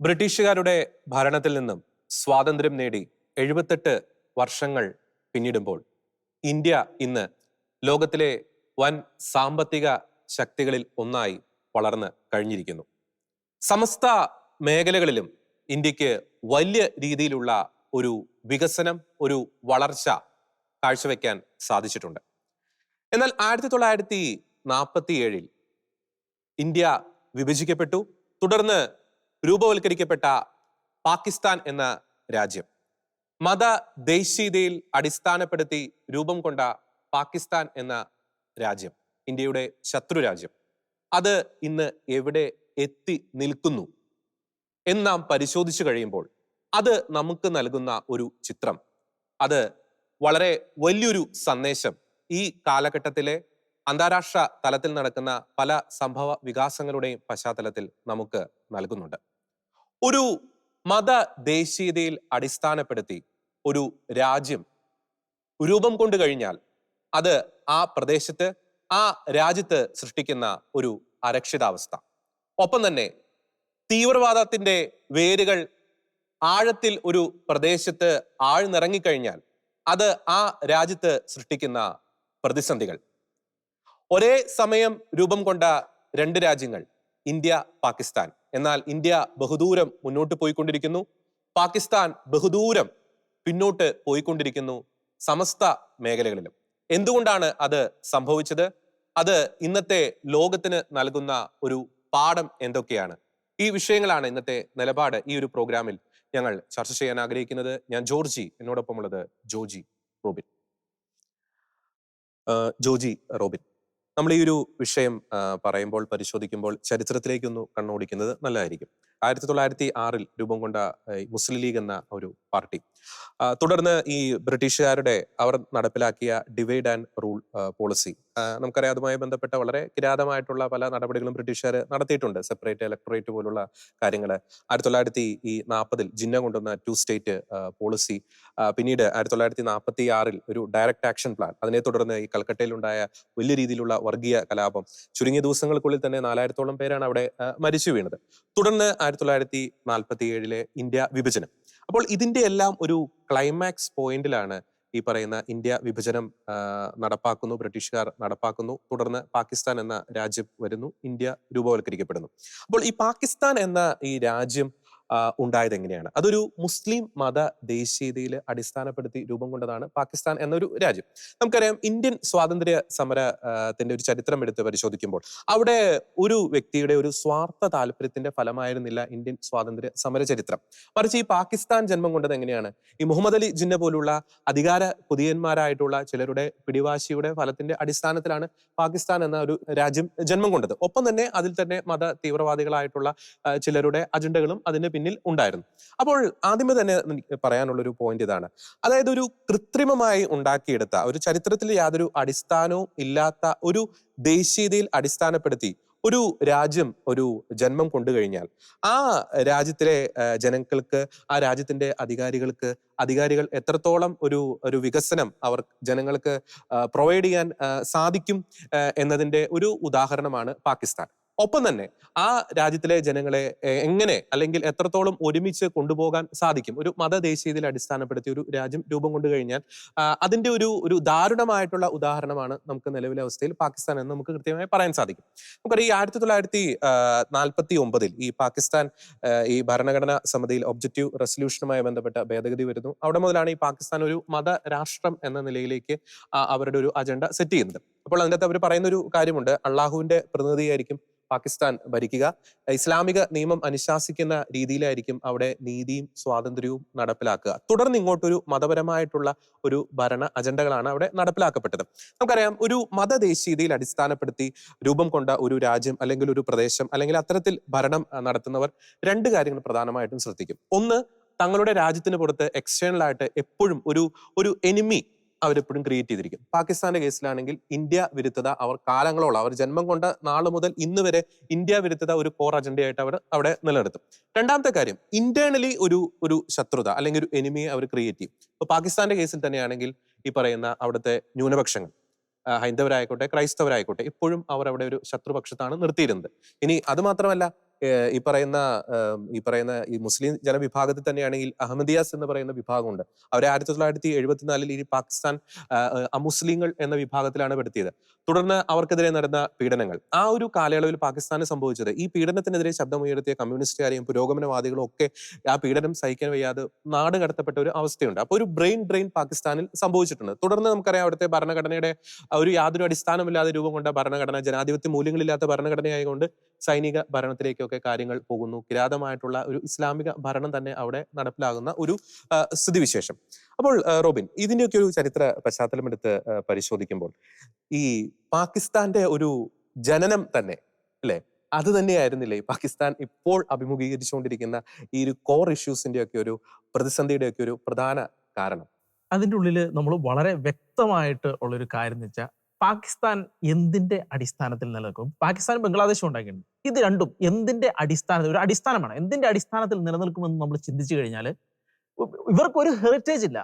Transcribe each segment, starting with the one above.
ബ്രിട്ടീഷുകാരുടെ ഭരണത്തിൽ നിന്നും സ്വാതന്ത്ര്യം നേടി 78 വർഷങ്ങൾ പിന്നിടുമ്പോൾ ഇന്ത്യ ഇന്ന് ലോകത്തിലെ വൻ സാമ്പത്തിക ശക്തികളിൽ ഒന്നായി വളർന്ന് കഴിഞ്ഞിരിക്കുന്നു. സമസ്ത മേഖലകളിലും ഇന്ത്യക്ക് വലിയ രീതിയിലുള്ള ഒരു വികസനം, ഒരു വളർച്ച കാഴ്ചവെക്കാൻ സാധിച്ചിട്ടുണ്ട്. എന്നാൽ 1947 ഇന്ത്യ വിഭജിക്കപ്പെട്ടു. തുടർന്ന് രൂപവൽക്കരിക്കപ്പെട്ട പാകിസ്ഥാൻ എന്ന രാജ്യം, മത ദേശീയതയിൽ അടിസ്ഥാനപ്പെടുത്തി രൂപം കൊണ്ട പാകിസ്ഥാൻ എന്ന രാജ്യം, ഇന്ത്യയുടെ ശത്രു രാജ്യം, അത് ഇന്ന് എവിടെ എത്തി നിൽക്കുന്നു എന്ന് നാം പരിശോധിച്ചു കഴിയുമ്പോൾ അത് നമുക്ക് നൽകുന്ന ഒരു ചിത്രം, അത് വളരെ വലിയൊരു സന്ദേശം ഈ കാലഘട്ടത്തിലെ അന്താരാഷ്ട്ര തലത്തിൽ നടക്കുന്ന പല സംഭവ വികാസങ്ങളുടെയും പശ്ചാത്തലത്തിൽ നമുക്ക് നൽകുന്നുണ്ട്. ഒരു മത ദേശീയതയിൽ അടിസ്ഥാനപ്പെടുത്തി ഒരു രാജ്യം രൂപം കൊണ്ടു കഴിഞ്ഞാൽ അത് ആ പ്രദേശത്ത്, ആ രാജ്യത്ത് സൃഷ്ടിക്കുന്ന ഒരു അരക്ഷിതാവസ്ഥ, ഒപ്പം തന്നെ തീവ്രവാദത്തിന്റെ വേരുകൾ ആഴത്തിൽ ഒരു പ്രദേശത്ത് ആഴ്ന്നിറങ്ങിക്കഴിഞ്ഞാൽ അത് ആ രാജ്യത്ത് സൃഷ്ടിക്കുന്ന പ്രതിസന്ധികൾ. ഒരേ സമയം രൂപം കൊണ്ട രണ്ട് രാജ്യങ്ങൾ, ഇന്ത്യ പാകിസ്ഥാൻ. എന്നാൽ ഇന്ത്യ ബഹുദൂരം മുന്നോട്ട് പോയിക്കൊണ്ടിരിക്കുന്നു, പാകിസ്ഥാൻ ബഹുദൂരം പിന്നോട്ട് പോയിക്കൊണ്ടിരിക്കുന്നു സമസ്ത മേഖലകളിലും. എന്തുകൊണ്ടാണ് അത് സംഭവിച്ചത്? അത് ഇന്നത്തെ ലോകത്തിന് നൽകുന്ന ഒരു പാഠം എന്തൊക്കെയാണ്? ഈ വിഷയങ്ങളാണ് ഇന്നത്തെ നിലപാട് ഈ ഒരു പ്രോഗ്രാമിൽ ഞങ്ങൾ ചർച്ച ചെയ്യാൻ ആഗ്രഹിക്കുന്നത്. ഞാൻ ജോർജി, എന്നോടൊപ്പമുള്ളത് ജോജി റോബിൻ. ജോജി റോബിൻ, നമ്മൾ ഈ ഒരു വിഷയം പറയുമ്പോൾ, പരിശോധിക്കുമ്പോൾ ചരിത്രത്തിലേക്കൊന്ന് കണ്ണോടിക്കുന്നത് നല്ലതായിരിക്കും. 1906 രൂപം കൊണ്ട മുസ്ലിം ലീഗ് എന്ന ഒരു പാർട്ടി, തുടർന്ന് ഈ ബ്രിട്ടീഷുകാരുടെ അവർ നടപ്പിലാക്കിയ ഡിവൈഡ് ആൻഡ് റൂൾ പോളിസി, നമുക്കറിയാം, അതുമായി ബന്ധപ്പെട്ട വളരെ കിരാതമായിട്ടുള്ള പല നടപടികളും ബ്രിട്ടീഷുകാർ നടത്തിയിട്ടുണ്ട്. സെപ്പറേറ്റ് ഇലക്ടറേറ്റ് പോലുള്ള കാര്യങ്ങൾ. 1940 ജിന്ന കൊണ്ടുവന്ന 2 സ്റ്റേറ്റ് പോളിസി, പിന്നീട് 1946 ഒരു ഡയറക്റ്റ് ആക്ഷൻ പ്ലാൻ, അതിനെ തുടർന്ന് ഈ കൽക്കട്ടയിലുണ്ടായ വലിയ രീതിയിലുള്ള വർഗീയ കലാപം, ചുരുങ്ങിയ ദിവസങ്ങൾക്കുള്ളിൽ തന്നെ 4000-ഓളം പേരാണ് അവിടെ മരിച്ചു വീണത്. തുടർന്ന് 1947 ഇന്ത്യ വിഭജനം. അപ്പോൾ ഇതിന്റെ എല്ലാം ഒരു ക്ലൈമാക്സ് പോയിന്റിലാണ് ഈ പറയുന്ന ഇന്ത്യ വിഭജനം നടപ്പാക്കുന്നു, ബ്രിട്ടീഷുകാർ നടപ്പാക്കുന്നു. തുടർന്ന് പാകിസ്ഥാൻ എന്ന രാജ്യം വരുന്നു, ഇന്ത്യ രൂപവൽക്കരിക്കപ്പെടുന്നു. അപ്പോൾ ഈ പാകിസ്ഥാൻ എന്ന ഈ രാജ്യം ഉണ്ടായത് എങ്ങനെയാണ്? അതൊരു മുസ്ലിം മത ദേശീയതയിൽ അടിസ്ഥാനപ്പെടുത്തി രൂപം കൊണ്ടതാണ് പാകിസ്ഥാൻ എന്നൊരു രാജ്യം. നമുക്കറിയാം, ഇന്ത്യൻ സ്വാതന്ത്ര്യ സമരത്തിന്റെ ഒരു ചരിത്രം എടുത്ത് പരിശോധിക്കുമ്പോൾ അവിടെ ഒരു വ്യക്തിയുടെ ഒരു സ്വാർത്ഥ താല്പര്യത്തിന്റെ ഫലമായിരുന്നില്ല ഇന്ത്യൻ സ്വാതന്ത്ര്യ സമര ചരിത്രം. മറിച്ച് ഈ പാകിസ്ഥാൻ ജന്മം കൊണ്ടത് എങ്ങനെയാണ്? ഈ മുഹമ്മദ് അലി ജിന്ന പോലുള്ള അധികാര കൊതിയന്മാരായിട്ടുള്ള ചിലരുടെ പിടിവാശിയുടെ ഫലത്തിന്റെ അടിസ്ഥാനത്തിലാണ് പാകിസ്ഥാൻ എന്ന ഒരു രാജ്യം ജന്മം കൊണ്ടത്. ഒപ്പം തന്നെ അതിൽ തന്നെ മത തീവ്രവാദികളായിട്ടുള്ള ചിലരുടെ അജണ്ടകളും അതിന് പിന്നിൽ ഉണ്ടായിരുന്നു. അപ്പോൾ ആദ്യമേ തന്നെ പറയാനുള്ള ഒരു പോയിന്റ് ഇതാണ്. അതായത് ഒരു കൃത്രിമമായി ഉണ്ടാക്കിയെടുത്ത, ഒരു ചരിത്രത്തിൽ യാതൊരു അടിസ്ഥാനവും ഇല്ലാത്ത ഒരു ദേശീയതയിൽ അടിസ്ഥാനപ്പെടുത്തി ഒരു രാജ്യം ഒരു ജന്മം കൊണ്ടു കഴിഞ്ഞാൽ ആ രാജ്യത്തിലെ ജനങ്ങൾക്ക്, ആ രാജ്യത്തിന്റെ അധികാരികൾ എത്രത്തോളം ഒരു വികസനം അവർ ജനങ്ങൾക്ക് പ്രൊവൈഡ് ചെയ്യാൻ സാധിക്കും എന്നതിന്റെ ഒരു ഉദാഹരണമാണ് പാകിസ്ഥാൻ. ഒപ്പം തന്നെ ആ രാജ്യത്തിലെ ജനങ്ങളെ എങ്ങനെ, അല്ലെങ്കിൽ എത്രത്തോളം ഒരുമിച്ച് കൊണ്ടുപോകാൻ സാധിക്കും? ഒരു മതദേശീയതയിൽ അടിസ്ഥാനപ്പെടുത്തി ഒരു രാജ്യം രൂപം കൊണ്ടു കഴിഞ്ഞാൽ അതിന്റെ ഒരു ദാരുണമായിട്ടുള്ള ഉദാഹരണമാണ് നമുക്ക് നിലവിലെ അവസ്ഥയിൽ പാകിസ്ഥാൻ എന്ന് നമുക്ക് കൃത്യമായി പറയാൻ സാധിക്കും. നമുക്കറിയാം, ഈ 1949 ഈ പാകിസ്ഥാൻ ഈ ഭരണഘടനാ സമിതിയിൽ ഒബ്ജക്റ്റീവ് റെസൊല്യൂഷനുമായി ബന്ധപ്പെട്ട ഭേദഗതി വരുന്നു. അവിടെ മുതലാണ് ഈ പാകിസ്ഥാൻ ഒരു മതരാഷ്ട്രം എന്ന നിലയിലേക്ക് അവരുടെ ഒരു അജണ്ട സെറ്റ് ചെയ്യുന്നത്. അപ്പോൾ അതിൻ്റെ അകത്ത് അവർ പറയുന്ന ഒരു കാര്യമുണ്ട്: അള്ളാഹുവിന്റെ പ്രതിനിധിയായിരിക്കും പാകിസ്ഥാൻ ഭരിക്കുക, ഇസ്ലാമിക നിയമം അനുശാസിക്കുന്ന രീതിയിലായിരിക്കും അവിടെ നീതിയും സ്വാതന്ത്ര്യവും നടപ്പിലാക്കുക. തുടർന്ന് ഇങ്ങോട്ടൊരു മതപരമായിട്ടുള്ള ഒരു ഭരണ അജണ്ടകളാണ് അവിടെ നടപ്പിലാക്കപ്പെട്ടത്. നമുക്കറിയാം, ഒരു മതദേശീയതയിൽ അടിസ്ഥാനപ്പെടുത്തി രൂപം കൊണ്ട ഒരു രാജ്യം അല്ലെങ്കിൽ ഒരു പ്രദേശം അല്ലെങ്കിൽ അത്തരത്തിൽ ഭരണം നടത്തുന്നവർ 2 കാര്യങ്ങൾ പ്രധാനമായിട്ടും ശ്രദ്ധിക്കും. ഒന്ന്, തങ്ങളുടെ രാജ്യത്തിന് പുറത്ത് എക്സ്റ്റേണൽ ആയിട്ട് എപ്പോഴും ഒരു എനിമി അവരെപ്പോഴും ക്രിയേറ്റ് ചെയ്തിരിക്കും. പാകിസ്ഥാന്റെ കേസിലാണെങ്കിൽ ഇന്ത്യ വിരുദ്ധത അവർ കാലങ്ങളോളം, അവർ ജന്മം കൊണ്ട നാൾ മുതൽ ഇന്ന് വരെ ഇന്ത്യ വിരുദ്ധത ഒരു കോർ അജണ്ടയായിട്ട് അവർ അവിടെ നിലനിർത്തും. രണ്ടാമത്തെ കാര്യം, ഇന്റേണലി ഒരു ശത്രുത അല്ലെങ്കിൽ ഒരു എനിമിയെ അവർ ക്രിയേറ്റ് ചെയ്യും. ഇപ്പൊ പാകിസ്ഥാന്റെ കേസിൽ തന്നെയാണെങ്കിൽ ഈ പറയുന്ന അവിടുത്തെ ന്യൂനപക്ഷങ്ങൾ, ഹൈന്ദവരായിക്കോട്ടെ ക്രൈസ്തവരായിക്കോട്ടെ, ഇപ്പോഴും അവർ അവിടെ ഒരു ശത്രുപക്ഷത്താണ് നിർത്തിയിരുന്നത്. ഇനി അത് മാത്രമല്ല, ഈ പറയുന്ന ഈ മുസ്ലിം ജനവിഭാഗത്തിൽ തന്നെയാണെങ്കിൽ അഹമ്മദിയാസ് എന്ന് പറയുന്ന വിഭാഗമുണ്ട്. അവരെ 1974 ഈ പാകിസ്ഥാൻ അമുസ്ലിങ്ങൾ എന്ന വിഭാഗത്തിലാണ് പെടുത്തിയത്. തുടർന്ന് അവർക്കെതിരെ നടന്ന പീഡനങ്ങൾ, ആ ഒരു കാലയളവിൽ പാകിസ്ഥാന് സംഭവിച്ചത്, ഈ പീഡനത്തിനെതിരെ ശബ്ദമുയർത്തിയ കമ്മ്യൂണിസ്റ്റുകാരെയും പുരോഗമനവാദികളും ഒക്കെ ആ പീഡനം സഹിക്കാൻ വയ്യാതെ നാട് കടത്തപ്പെട്ട ഒരു അവസ്ഥയുണ്ട്. അപ്പോൾ ഒരു ബ്രെയിൻ ഡ്രെയിൻ പാകിസ്ഥാനിൽ സംഭവിച്ചിട്ടുണ്ട്. തുടർന്ന് നമുക്കറിയാം അവിടുത്തെ ഭരണഘടനയുടെ ഒരു യാതൊരു അടിസ്ഥാനമില്ലാതെ രൂപം കൊണ്ട ഭരണഘടന, ജനാധിപത്യ മൂല്യങ്ങളില്ലാത്ത ഭരണഘടനയായതുകൊണ്ട് സൈനിക ഭരണത്തിലേക്കൊക്കെ കാര്യങ്ങൾ പോകുന്നു. കിരാതമായിട്ടുള്ള ഒരു ഇസ്ലാമിക ഭരണം തന്നെ അവിടെ നടപ്പിലാകുന്ന ഒരു സ്ഥിതിവിശേഷം. അപ്പോൾ റോബിൻ, ഇതിന്റെയൊക്കെ ഒരു ചരിത്ര പശ്ചാത്തലം എടുത്ത് പരിശോധിക്കുമ്പോൾ ഈ പാകിസ്ഥാന്റെ ഒരു ജനനം തന്നെ, അല്ലെ, അത് തന്നെയായിരുന്നില്ലേ പാകിസ്ഥാൻ ഇപ്പോൾ അഭിമുഖീകരിച്ചുകൊണ്ടിരിക്കുന്ന ഈ ഒരു കോർ ഇഷ്യൂസിന്റെ ഒക്കെ ഒരു പ്രതിസന്ധിയുടെ ഒക്കെ ഒരു പ്രധാന കാരണം? അതിൻ്റെ ഉള്ളിൽ നമ്മൾ വളരെ വ്യക്തമായിട്ട് ഉള്ളൊരു കാര്യം എന്ന് വെച്ചാൽ, പാകിസ്ഥാൻ എന്തിന്റെ അടിസ്ഥാനത്തിൽ നിലനിൽക്കും? പാകിസ്ഥാനും ബംഗ്ലാദേശും ഉണ്ടാക്കിയിട്ടുണ്ട്. ഇത് രണ്ടും എന്തിന്റെ അടിസ്ഥാനത്തിൽ, ഒരു അടിസ്ഥാനമാണ്, എന്തിന്റെ അടിസ്ഥാനത്തിൽ നിലനിൽക്കുമെന്ന് നമ്മൾ ചിന്തിച്ചു കഴിഞ്ഞാൽ ഇവർക്കൊരു ഹെറിറ്റേജ് ഇല്ല.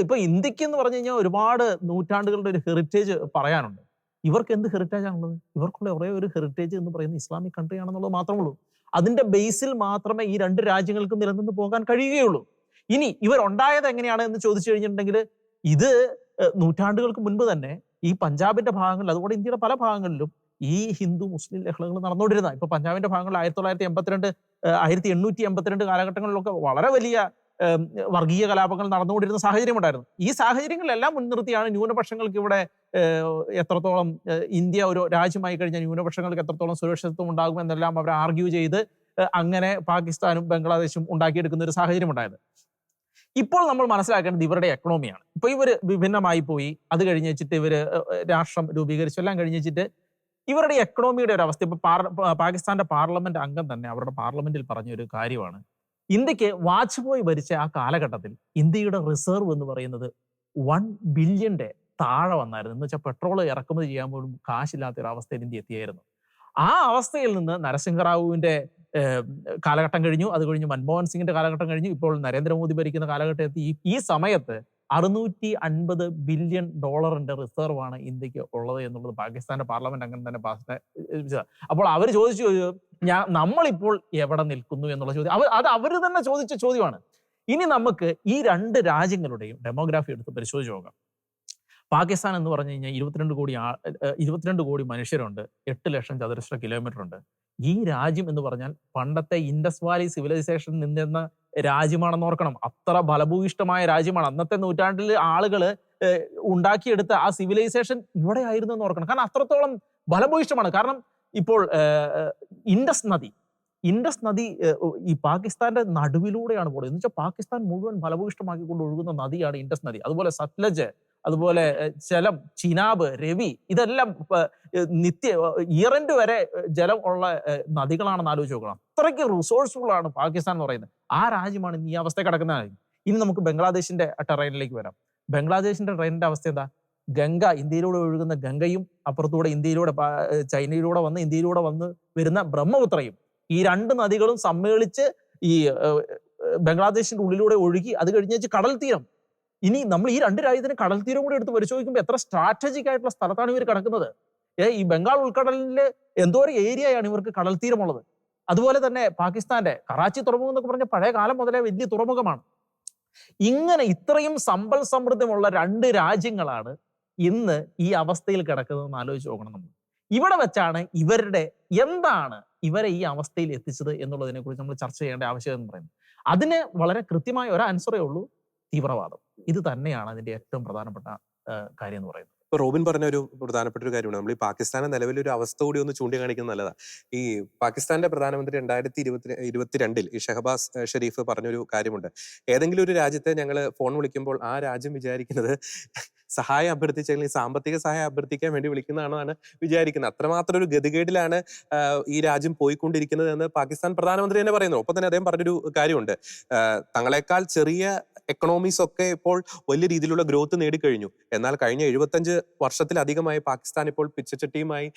ഇപ്പൊ ഇന്ത്യക്ക് എന്ന് പറഞ്ഞു കഴിഞ്ഞാൽ ഒരുപാട് നൂറ്റാണ്ടുകളുടെ ഒരു ഹെറിറ്റേജ് പറയാനുണ്ട്. ഇവർക്ക് എന്ത് ഹെറിറ്റേജ് ആണുള്ളത്? ഇവർക്കുള്ള ഒരേ ഒരു ഹെറിറ്റേജ് എന്ന് പറയുന്നത് ഇസ്ലാമിക് കൺട്രി ആണെന്നുള്ളത് മാത്രമേ ഉള്ളൂ. അതിന്റെ ബേസിൽ മാത്രമേ ഈ രണ്ട് രാജ്യങ്ങൾക്കും നിലനിന്ന് പോകാൻ കഴിയുകയുള്ളൂ. ഇനി ഇവരുണ്ടായത് എങ്ങനെയാണ് എന്ന് ചോദിച്ചു കഴിഞ്ഞിട്ടുണ്ടെങ്കിൽ, ഇത് നൂറ്റാണ്ടുകൾക്ക് മുൻപ് തന്നെ ഈ പഞ്ചാബിന്റെ ഭാഗങ്ങളിൽ, അതുപോലെ ഇന്ത്യയുടെ പല ഭാഗങ്ങളിലും ഈ ഹിന്ദു മുസ്ലിം ലഹളകൾ നടന്നുകൊണ്ടിരുന്ന, ഇപ്പൊ പഞ്ചാബിന്റെ ഭാഗങ്ങളിൽ 1982 1882 കാലഘട്ടങ്ങളിലൊക്കെ വളരെ വലിയ വർഗീയ കലാപങ്ങൾ നടന്നുകൊണ്ടിരുന്ന സാഹചര്യം ഉണ്ടായിരുന്നു. ഈ സാഹചര്യങ്ങളെല്ലാം മുൻനിർത്തിയാണ് ന്യൂനപക്ഷങ്ങൾക്ക് ഇവിടെ എത്രത്തോളം ഇന്ത്യ ഒരു രാജ്യമായി കഴിഞ്ഞാൽ ന്യൂനപക്ഷങ്ങൾക്ക് എത്രത്തോളം സുരക്ഷിതത്വം ഉണ്ടാകുമെന്നെല്ലാം അവർ ആർഗ്യൂ ചെയ്ത് അങ്ങനെ പാകിസ്ഥാനും ബംഗ്ലാദേശും ഉണ്ടാക്കിയെടുക്കുന്ന ഒരു സാഹചര്യം ഉണ്ടായത്. ഇപ്പോൾ നമ്മൾ മനസ്സിലാക്കേണ്ടത് ഇവരുടെ എക്കണോമിയാണ്. ഇപ്പൊ ഇവര് വിഭിന്നമായി പോയി, അത് കഴിഞ്ഞ് വെച്ചിട്ട് ഇവര് രാഷ്ട്രം രൂപീകരിച്ചു, എല്ലാം കഴിഞ്ഞ് വെച്ചിട്ട് ഇവരുടെ എക്കണോമിയുടെ ഒരു അവസ്ഥ. ഇപ്പൊ പാകിസ്ഥാന്റെ പാർലമെന്റ് അംഗം തന്നെ അവരുടെ പാർലമെന്റിൽ പറഞ്ഞൊരു കാര്യമാണ്, ഇന്ത്യക്ക് വാജ്പേയി ഭരിച്ച ആ കാലഘട്ടത്തിൽ ഇന്ത്യയുടെ റിസർവ് എന്ന് പറയുന്നത് 1 ബില്യന്റെ താഴെ വന്നായിരുന്നു. എന്ന് വെച്ചാൽ പെട്രോൾ ഇറക്കുമതി ചെയ്യാൻ പോലും കാശില്ലാത്ത ഒരു അവസ്ഥയിൽ ഇന്ത്യ എത്തിയായിരുന്നു. ആ അവസ്ഥയിൽ നിന്ന് നരസിംഹറാവുവിന്റെ കാലഘട്ടം കഴിഞ്ഞു, അത് കഴിഞ്ഞ് മൻമോഹൻ സിംഗിന്റെ കാലഘട്ടം കഴിഞ്ഞു, ഇപ്പോൾ നരേന്ദ്രമോദി ഭരിക്കുന്ന കാലഘട്ടം എത്തി. ഈ സമയത്ത് $650 ബില്യൺ റിസർവ് ആണ് ഇന്ത്യക്ക് ഉള്ളത് എന്നുള്ളത് പാകിസ്ഥാന്റെ പാർലമെന്റ് അംഗം തന്നെ അപ്പോൾ അവർ ചോദിച്ചു, നമ്മളിപ്പോൾ എവിടെ നിൽക്കുന്നു എന്നുള്ള ചോദ്യം അവർ തന്നെ ചോദിച്ച ചോദ്യമാണ്. ഇനി നമുക്ക് ഈ രണ്ട് രാജ്യങ്ങളുടെയും ഡെമോഗ്രാഫി എടുത്ത് പരിശോധിച്ച് നോക്കാം. പാകിസ്ഥാൻ എന്ന് പറഞ്ഞു കഴിഞ്ഞാൽ 22 കോടി മനുഷ്യരുണ്ട്, 8 ലക്ഷം ചതുരശ്ര കിലോമീറ്റർ ഉണ്ട്. ഈ രാജ്യം എന്ന് പറഞ്ഞാൽ പണ്ടത്തെ ഇൻഡസ് വാലി സിവിലൈസേഷൻ നിന്നിരുന്ന രാജ്യമാണെന്ന് ഓർക്കണം. അത്ര ഫലഭൂയിഷ്ടമായ രാജ്യമാണ്. അന്നത്തെ നൂറ്റാണ്ടിൽ ആളുകൾ ഉണ്ടാക്കിയെടുത്ത ആ സിവിലൈസേഷൻ ഇവിടെ ആയിരുന്നു എന്ന് ഓർക്കണം. കാരണം അത്രത്തോളം ഫലഭൂയിഷ്ടമാണ്. കാരണം ഇപ്പോൾ ഇൻഡസ് നദി ഈ പാകിസ്ഥാന്റെ നടുവിലൂടെയാണ് പോകുന്നത്. എന്ന് വെച്ചാൽ പാകിസ്ഥാൻ മുഴുവൻ ഫലഭൂയിഷ്ടമാക്കിക്കൊണ്ട് ഒഴുകുന്ന നദിയാണ് ഇൻഡസ് നദി. അതുപോലെ സത്ലജ്, അതുപോലെ ചലം, ചിനാബ്, രവി, ഇതെല്ലാം ഇയർ എൻഡ് വരെ ജലം ഉള്ള നദികളാണെന്ന് ആലോചിച്ച് നോക്കണം. അത്രയ്ക്ക് റിസോഴ്സ്ഫുൾ ആണ് പാകിസ്ഥാൻ എന്ന് പറയുന്നത്. ആ രാജ്യമാണ് ഈ അവസ്ഥ കിടക്കുന്ന രാജ്യം. ഇനി നമുക്ക് ബംഗ്ലാദേശിന്റെ ടെറൈനിലേക്ക് വരാം. ബംഗ്ലാദേശിന്റെ ടെറൈനിന്റെ അവസ്ഥ എന്താ? ഗംഗ, ഇന്ത്യയിലൂടെ ഒഴുകുന്ന ഗംഗയും അപ്പുറത്തൂടെ ചൈനയിലൂടെ വന്ന് വരുന്ന ബ്രഹ്മപുത്രയും, ഈ രണ്ട് നദികളും സമ്മേളിച്ച് ഈ ബംഗ്ലാദേശിന്റെ ഉള്ളിലൂടെ ഒഴുകി അത് കഴിഞ്ഞ് കടൽ തീരം. ഇനി നമ്മൾ ഈ രണ്ട് രാജ്യത്തിന് കടൽ തീരം കൂടി എടുത്ത് പരിശോധിക്കുമ്പോൾ എത്ര സ്ട്രാറ്റജിക് ആയിട്ടുള്ള സ്ഥലത്താണ് ഇവർ കിടക്കുന്നത്. ഈ ബംഗാൾ ഉൾക്കടലിലെ എന്തോരം ഏരിയയാണ് ഇവർക്ക് കടൽ തീരമുള്ളത്. അതുപോലെ തന്നെ പാകിസ്ഥാന്റെ കറാച്ചി തുറമുഖം എന്നൊക്കെ പറഞ്ഞ പഴയ കാലം മുതലേ വലിയ തുറമുഖമാണ്. ഇങ്ങനെ ഇത്രയും സമ്പൽ സമൃദ്ധമുള്ള രണ്ട് രാജ്യങ്ങളാണ് ഇന്ന് ഈ അവസ്ഥയിൽ കിടക്കുന്നതെന്ന് ആലോചിച്ച് നോക്കണം നമ്മൾ. ഇവിടെ വെച്ചാണ് എന്താണ് ഇവരെ ഈ അവസ്ഥയിൽ എത്തിച്ചത് എന്നുള്ളതിനെ കുറിച്ച് നമ്മൾ ചർച്ച ചെയ്യേണ്ട ആവശ്യം എന്ന് പറയുന്നത്. അതിന് വളരെ കൃത്യമായ ഒരു ആൻസറേ ഉള്ളൂ: തീവ്രവാദം. ഇത് തന്നെയാണ് അതിന്റെ ഏറ്റവും പ്രധാനപ്പെട്ട കാര്യം എന്ന് പറയുന്നത്. ഇപ്പൊ റോബിൻ പറഞ്ഞ ഒരു പ്രധാനപ്പെട്ട ഒരു കാര്യമാണ്, നമ്മൾ ഈ പാകിസ്ഥാനെ നിലവിലൊരു അവസ്ഥ കൂടി ഒന്ന് ചൂണ്ടിക്കാണിക്കുന്നത് നല്ലതാണ്. ഈ പാകിസ്ഥാന്റെ പ്രധാനമന്ത്രി 2022 ഈ ഷഹബാസ് ഷെരീഫ് പറഞ്ഞൊരു കാര്യമുണ്ട്. ഏതെങ്കിലും ഒരു രാജ്യത്തെ ഞങ്ങൾ ഫോൺ വിളിക്കുമ്പോൾ ആ രാജ്യം വിചാരിക്കുന്നത് സഹായം അഭ്യർത്ഥിച്ചെങ്കിൽ സാമ്പത്തിക സഹായം അഭ്യർത്ഥിക്കാൻ വേണ്ടി വിളിക്കുന്നതാണെന്നാണ് വിചാരിക്കുന്നത്. അത്രമാത്രം ഒരു ഗതികേടിലാണ് ഈ രാജ്യം പോയിക്കൊണ്ടിരിക്കുന്നത് എന്ന് പാകിസ്ഥാൻ പ്രധാനമന്ത്രി തന്നെ പറയുന്നു. ഒപ്പം തന്നെ അദ്ദേഹം പറഞ്ഞൊരു കാര്യമുണ്ട്, തങ്ങളെക്കാൾ ചെറിയ എക്കണോമീസ് ഒക്കെ ഇപ്പോൾ വലിയ രീതിയിലുള്ള ഗ്രോത്ത് നേടിക്കഴിഞ്ഞു. എന്നാൽ കഴിഞ്ഞ 75 വർഷത്തിലധികമായി പാകിസ്ഥാൻ ഇപ്പോൾ പിച്ചച്ചട്ടിയുമായി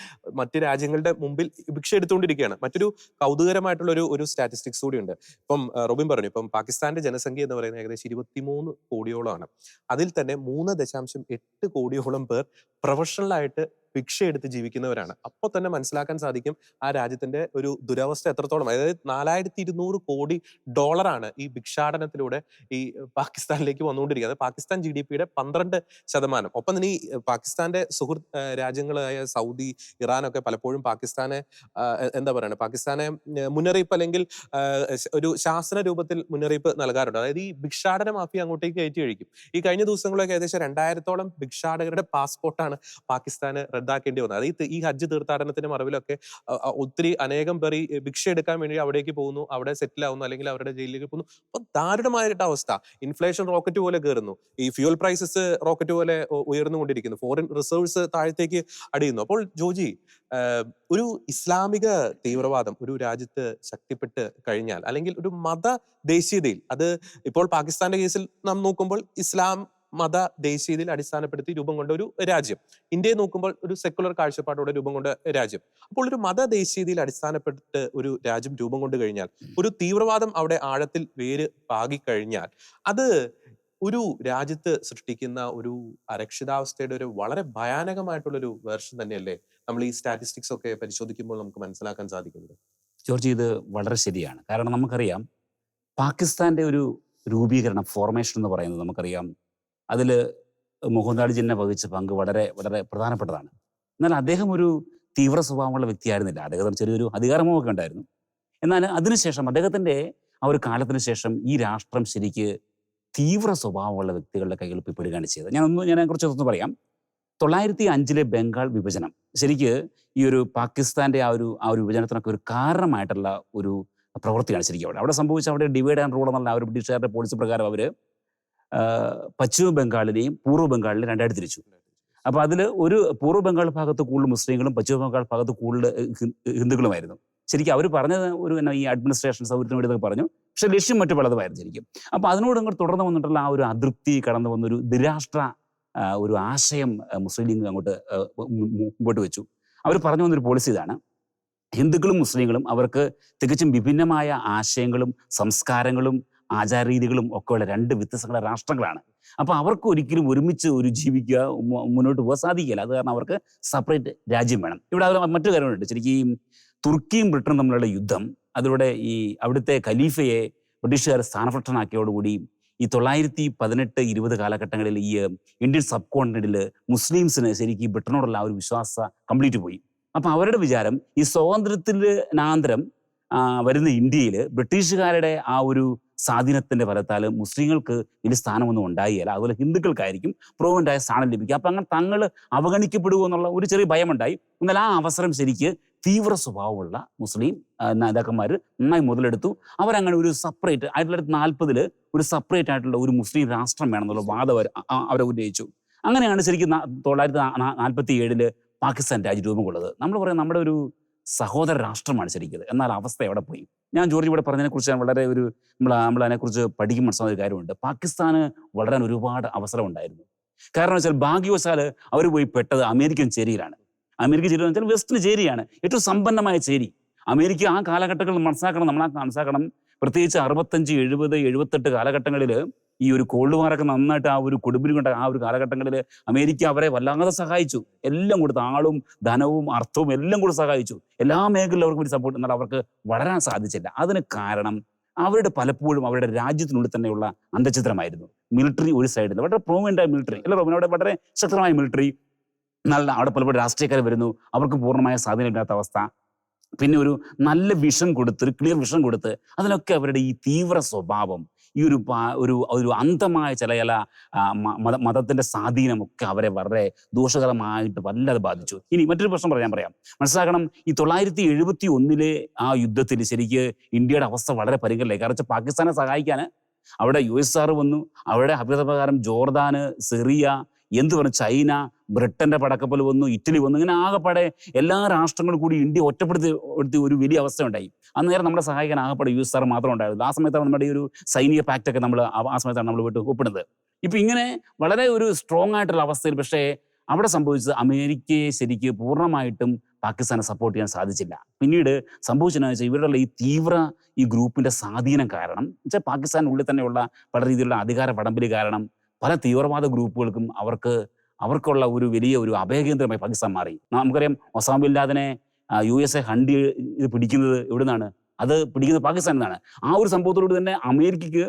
മറ്റ് രാജ്യങ്ങളുടെ മുമ്പിൽ ഭിക്ഷ എടുത്തുകൊണ്ടിരിക്കുകയാണ്. മറ്റൊരു കൗതുകരമായിട്ടുള്ള ഒരു സ്റ്റാറ്റിസ്റ്റിക്സ് കൂടിയുണ്ട്. ഇപ്പം റോബിൻ പറഞ്ഞു, ഇപ്പം പാകിസ്ഥാന്റെ ജനസംഖ്യ എന്ന് പറയുന്നത് ഏകദേശം 23 കോടിയോളമാണ്. അതിൽ തന്നെ 3.8 കോടിയോളം പേർ പ്രൊഫഷണലായിട്ട് ഭിക്ഷയെടുത്ത് ജീവിക്കുന്നവരാണ്. അപ്പോൾ തന്നെ മനസ്സിലാക്കാൻ സാധിക്കും ആ രാജ്യത്തിന്റെ ഒരു ദുരവസ്ഥ എത്രത്തോളം. അതായത് 4200 കോടി ഡോളറാണ് ഈ ഭിക്ഷാടനത്തിലൂടെ ഈ പാകിസ്ഥാനിലേക്ക് വന്നുകൊണ്ടിരിക്കുന്നത്. പാകിസ്ഥാൻ GDP-യുടെ 12%. ഒപ്പം തന്നെ ഈ പാകിസ്ഥാന്റെ സുഹൃത്ത് രാജ്യങ്ങളായ സൗദി, ഇറാനൊക്കെ പലപ്പോഴും പാകിസ്ഥാനെ എന്താ പറയുക, പാകിസ്ഥാനെ മുന്നറിയിപ്പ് അല്ലെങ്കിൽ ഒരു ശാസന രൂപത്തിൽ മുന്നറിയിപ്പ് നൽകാറുണ്ട്. അതായത് ഈ ഭിക്ഷാടന മാഫിയ അങ്ങോട്ടേക്ക് കയറ്റി കഴിക്കും. ഈ കഴിഞ്ഞ ദിവസങ്ങളിലൊക്കെ ഏകദേശം 2000-ഓളം ഭിക്ഷാടകരുടെ പാസ്പോർട്ടാണ് പാകിസ്ഥാന് റദ്ദാക്കേണ്ടി വന്നത്. അത് ഈ ഹജ്ജ് തീർത്ഥാടനത്തിന്റെ മറവിലൊക്കെ ഒത്തിരി അനേകം പേർ ഈ ഭിക്ഷ എടുക്കാൻ വേണ്ടി അവിടേക്ക് പോകുന്നു, അവിടെ സെറ്റിൽ ആവുന്നു, അല്ലെങ്കിൽ അവരുടെ ജയിലിലേക്ക് പോകുന്നു. അപ്പൊ ദാരുണമായിട്ട് അവസ്ഥ. ഇൻഫ്ലേഷൻ റോക്കറ്റ് പോലെ കയറുന്നു, ഈ ഫ്യൂൽ പ്രൈസസ് റോക്കറ്റ് പോലെ ഉയർന്നുകൊണ്ടിരിക്കുന്നു, ഫോറിൻ റിസർവ്സ് താഴത്തേക്ക് അടിയുന്നു. അപ്പോൾ ജോജി, ഒരു ഇസ്ലാമിക തീവ്രവാദം ഒരു രാജ്യത്ത് ശക്തിപ്പെട്ട് കഴിഞ്ഞാൽ, അല്ലെങ്കിൽ ഒരു മത ദേശീയതയിൽ, അത് ഇപ്പോൾ പാകിസ്ഥാന്റെ കേസിൽ നാം നോക്കുമ്പോൾ ഇസ്ലാം മത ദേശീയതയിൽ അടിസ്ഥാനപ്പെടുത്തി രൂപം കൊണ്ട ഒരു രാജ്യം, ഇന്ത്യയെ നോക്കുമ്പോൾ ഒരു സെക്കുലർ കാഴ്ചപ്പാടോടെ രൂപം കൊണ്ട രാജ്യം. അപ്പോൾ ഒരു മത ദേശീയതയിൽ അടിസ്ഥാനപ്പെട്ട് ഒരു രാജ്യം രൂപം കൊണ്ട് കഴിഞ്ഞാൽ, ഒരു തീവ്രവാദം അവിടെ ആഴത്തിൽ വേര് പാകിക്കഴിഞ്ഞാൽ, അത് ഒരു രാജ്യത്ത് സൃഷ്ടിക്കുന്ന ഒരു അരക്ഷിതാവസ്ഥയുടെ ഒരു വളരെ ഭയാനകമായിട്ടുള്ളൊരു വേർഷൻ തന്നെയല്ലേ നമ്മൾ ഈ സ്റ്റാറ്റിസ്റ്റിക്സ് ഒക്കെ പരിശോധിക്കുമ്പോൾ നമുക്ക് മനസ്സിലാക്കാൻ സാധിക്കുന്നത്? ജോർജ്, ഇത് വളരെ ശരിയാണ്. കാരണം നമുക്കറിയാം പാകിസ്ഥാന്റെ ഒരു രൂപീകരണം, ഫോർമേഷൻ എന്ന് പറയുന്നത് നമുക്കറിയാം, അതിൽ മുഹമ്മദ് ജിന്ന വഹിച്ച പങ്ക് വളരെ വളരെ പ്രധാനപ്പെട്ടതാണ്. എന്നാൽ അദ്ദേഹം ഒരു തീവ്ര സ്വഭാവമുള്ള വ്യക്തിയായിരുന്നില്ല. അദ്ദേഹത്തിന് ചെറിയൊരു അധികാരമൊക്കെ ഉണ്ടായിരുന്നു. എന്നാൽ അതിനുശേഷം അദ്ദേഹത്തിൻ്റെ ആ ഒരു കാലത്തിന് ശേഷം ഈ രാഷ്ട്രം ശരിക്ക് തീവ്ര സ്വഭാവമുള്ള വ്യക്തികളുടെ കയ്യിൽ പെടുകയാണ് ചെയ്തത്. ഞാനെക്കുറിച്ചൊന്ന് പറയാം. 905-ലെ ബംഗാൾ വിഭജനം ശരിക്ക് ഈ ഒരു പാകിസ്ഥാന്റെ ആ ഒരു വിഭജനത്തിനൊക്കെ ഒരു കാരണമായിട്ടുള്ള ഒരു പ്രവൃത്തിയാണ് ശരിക്കും അവിടെ സംഭവിച്ച. അവിടെ ഡിവൈഡ് ആൻഡ് റൂൾ എന്നുള്ള ആ ഒരു ബ്രിട്ടീഷുകാരുടെ പോളിസി പ്രകാരം അവർ പശ്ചിമ ബംഗാളിനെയും പൂർവ്വ ബംഗാളിനെയും രണ്ടായിട്ട് തിരിച്ചു. അപ്പോൾ അതിൽ ഒരു പൂർവ്വ ബംഗാൾ ഭാഗത്ത് കൂടുതൽ മുസ്ലിങ്ങളും പശ്ചിമ ബംഗാൾ ഭാഗത്ത് കൂടുതൽ ഹിന്ദുക്കളുമായിരുന്നു. ശരിക്കും അവർ പറഞ്ഞത് ഒരു ഈ അഡ്മിനിസ്ട്രേഷൻ സൗകര്യത്തിന് വേണ്ടി പറഞ്ഞു, പക്ഷെ ലക്ഷ്യം മറ്റു പലതുമായിരുന്നു ശരിക്കും. അപ്പോൾ അതിനോട് അങ്ങോട്ട് തുടർന്ന് വന്നിട്ടുള്ള ആ ഒരു അതൃപ്തി കടന്നു വന്നൊരു നിരാഷ്ട്ര ഒരു ആശയം മുസ്ലിം ലീഗ് അങ്ങോട്ട് മുമ്പോട്ട് വെച്ചു. അവർ പറഞ്ഞു വന്നൊരു പോളിസി ഇതാണ്: ഹിന്ദുക്കളും മുസ്ലിങ്ങളും അവർക്ക് തികച്ചും വിഭിന്നമായ ആശയങ്ങളും സംസ്കാരങ്ങളും ആചാരരീതികളും ഒക്കെയുള്ള രണ്ട് വ്യത്യസ്തങ്ങളെ രാഷ്ട്രങ്ങളാണ്. അപ്പോൾ അവർക്ക് ഒരിക്കലും ഒരുമിച്ച് ഒരു ജീവിക്കുക, മുന്നോട്ട് പോകാൻ സാധിക്കില്ല. അത് കാരണം അവർക്ക് സെപ്പറേറ്റ് രാജ്യം വേണം. ഇവിടെ അവർ മറ്റൊരു കാര്യമുണ്ട്. ശരിക്കും തുർക്കിയും ബ്രിട്ടനും തമ്മിലുള്ള യുദ്ധം, അതിലൂടെ ഈ അവിടുത്തെ ഖലീഫയെ ബ്രിട്ടീഷുകാർ സ്ഥാനഭ്രഷ്ടനാക്കിയോടുകൂടി ഈ 1918-20 കാലഘട്ടങ്ങളിൽ ഈ ഇന്ത്യൻ സബ് കോണ്ടിനെന്റിൽ മുസ്ലിംസിന് ശരിക്കും ബ്രിട്ടനോടുള്ള ആ ഒരു വിശ്വാസം കംപ്ലീറ്റ് പോയി. അപ്പം അവരുടെ വിചാരം ഈ സ്വാതന്ത്ര്യത്തിനാന്തരം വരുന്ന ഇന്ത്യയിൽ ബ്രിട്ടീഷുകാരുടെ ആ ഒരു സ്വാധീനത്തിന്റെ ഫലത്താൽ മുസ്ലിങ്ങൾക്ക് വലിയ സ്ഥാനമൊന്നും ഉണ്ടായില്ല. അതുപോലെ ഹിന്ദുക്കൾക്കായിരിക്കും പ്രൊവൻ്റായ സ്ഥാനം ലഭിക്കുക. അപ്പം അങ്ങനെ തങ്ങൾ അവഗണിക്കപ്പെടുമോ എന്നുള്ള ഒരു ചെറിയ ഭയമുണ്ടായി. എന്നാൽ ആ അവസരം ശരിക്ക് തീവ്ര സ്വഭാവമുള്ള മുസ്ലിം നേതാക്കന്മാർ നന്നായി മുതലെടുത്തു. അവരങ്ങനെ ഒരു സെപ്പറേറ്റ് 1940 ഒരു സെപ്പറേറ്റ് ആയിട്ടുള്ള ഒരു മുസ്ലിം രാഷ്ട്രം വേണമെന്നുള്ള വാദം അവരെ ഉന്നയിച്ചു. അങ്ങനെയാണ് ശരിക്കും 1947 പാകിസ്ഥാൻ രാജ്യം രൂപം കൊള്ളത്. നമ്മൾ പറയാം നമ്മുടെ ഒരു സഹോദര രാഷ്ട്രമാണ് ശരിക്കും. എന്നാൽ അവസ്ഥ എവിടെ പോയി? ഞാൻ ജോർജ് ഇവിടെ പറഞ്ഞതിനെക്കുറിച്ച് ഞാൻ വളരെ നമ്മൾ അതിനെക്കുറിച്ച് പഠിക്കും മനസ്സിലായ ഒരു കാര്യമുണ്ട്. പാകിസ്ഥാന് വളരാൻ ഒരുപാട് അവസരം ഉണ്ടായിരുന്നു. കാരണം വെച്ചാൽ ഭാഗ്യവശാൽ അവർ പോയി പെട്ടത് അമേരിക്കൻ ചേരിയിലാണ്. അമേരിക്കൻ ചേരി എന്ന് വെച്ചാൽ വെസ്റ്റിന് ചേരിയാണ്, ഏറ്റവും സമ്പന്നമായ ചേരി. അമേരിക്ക ആ കാലഘട്ടങ്ങളിൽ മനസ്സിലാക്കണം. പ്രത്യേകിച്ച് 65, 70, 78 കാലഘട്ടങ്ങളിൽ ഈ ഒരു കോൾഡ് വാറൊക്കെ നന്നായിട്ട് ആ ഒരു കൊടുമ്പിരി കൊണ്ട ആ ഒരു കാലഘട്ടങ്ങളിൽ അമേരിക്ക അവരെ വല്ലാതെ സഹായിച്ചു. എല്ലാം കൊടുത്ത്, ആളും ധനവും അർത്ഥവും എല്ലാം കൂടെ സഹായിച്ചു. എല്ലാ മേഖലയിലും അവർക്ക് വേണ്ടി സപ്പോർട്ട്. എന്നാൽ അവർക്ക് വളരാൻ സാധിച്ചില്ല. അതിന് കാരണം അവരുടെ പലപ്പോഴും അവരുടെ രാജ്യത്തിനുള്ളിൽ തന്നെയുള്ള അന്തഃഛിദ്രമായിരുന്നു. മിലിറ്ററി ഒരു സൈഡിൽ വളരെ പ്രൊവൻ്റായ മിലിറ്ററി, അല്ല അവിടെ വളരെ ശക്തമായ മിലിറ്ററി, നല്ല അവിടെ പലപ്പോഴും രാഷ്ട്രീയക്കാർ വരുന്നു, അവർക്ക് പൂർണ്ണമായ സ്വാധീനമില്ലാത്ത അവസ്ഥ. പിന്നെ ഒരു നല്ല വിഷൻ കൊടുത്ത്, ഒരു ക്ലിയർ വിഷൻ കൊടുത്ത്, അതിനൊക്കെ അവരുടെ ഈ തീവ്ര സ്വഭാവം, ഈ ഒരു അന്ധമായ ചില മതത്തിന്റെ സ്വാധീനമൊക്കെ അവരെ വളരെ ദോഷകരമായിട്ട് വല്ലാതെ ബാധിച്ചു. ഇനി മറ്റൊരു പ്രശ്നം പറയാം. മനസ്സിലാക്കണം, ഈ 1971 ആ യുദ്ധത്തിൽ ശരിക്ക് ഇന്ത്യയുടെ അവസ്ഥ വളരെ പരിഗണനയിലായി. കാരണം പാകിസ്ഥാനെ സഹായിക്കാൻ അവിടെ USSR വന്നു, അവരുടെ അഭിപ്രായപ്രകാരം ജോർദാന്, സിറിയ, ചൈന, ബ്രിട്ടന്റെ പടക്കപ്പൽ വന്നു, ഇറ്റലി വന്നു. ഇങ്ങനെ ആകെപ്പാടെ എല്ലാ രാഷ്ട്രങ്ങളും കൂടി ഇന്ത്യ ഒറ്റപ്പെടുത്തി ഒരു വലിയ അവസ്ഥ ഉണ്ടായി. അന്നേരം നമ്മളെ സഹായിക്കാൻ ആകെപ്പാടെ USSR മാത്രം ഉണ്ടായിരുന്നു. ആ സമയത്താണ് നമ്മുടെ ഈ ഒരു സൈനിക പാക്റ്റൊക്കെ ആ സമയത്താണ് നമ്മൾ വിട്ട് ഒപ്പിടുന്നത്. ഇപ്പം ഇങ്ങനെ വളരെ ഒരു സ്ട്രോങ് ആയിട്ടുള്ള അവസ്ഥയിൽ പക്ഷേ അവിടെ സംഭവിച്ചത് അമേരിക്കയെ ശരിക്ക് പൂർണ്ണമായിട്ടും പാകിസ്ഥാനെ സപ്പോർട്ട് ചെയ്യാൻ സാധിച്ചില്ല. പിന്നീട് സംഭവിച്ചതെന്ന് വെച്ചാൽ ഇവരുടെ ഈ ഗ്രൂപ്പിന്റെ സ്വാധീനം കാരണം വെച്ചാൽ പാകിസ്ഥാനുള്ളിൽ തന്നെയുള്ള പല രീതിയിലുള്ള അധികാര വടംവലി കാരണം പല തീവ്രവാദ ഗ്രൂപ്പുകൾക്കും അവർക്ക് അവർക്കുള്ള ഒരു വലിയ ഒരു അഭയകേന്ദ്രമായി പാകിസ്ഥാൻ മാറി. നമുക്കറിയാം ഒസാമ ബിൻ ലാദനെ USA ഹണ്ട് ഇത് പിടിക്കുന്നത് എവിടെ നിന്നാണ്? അത് പിടിക്കുന്നത് പാകിസ്ഥാനിൽ നിന്നാണ്. ആ ഒരു സംഭവത്തോട് തന്നെ അമേരിക്കയ്ക്ക്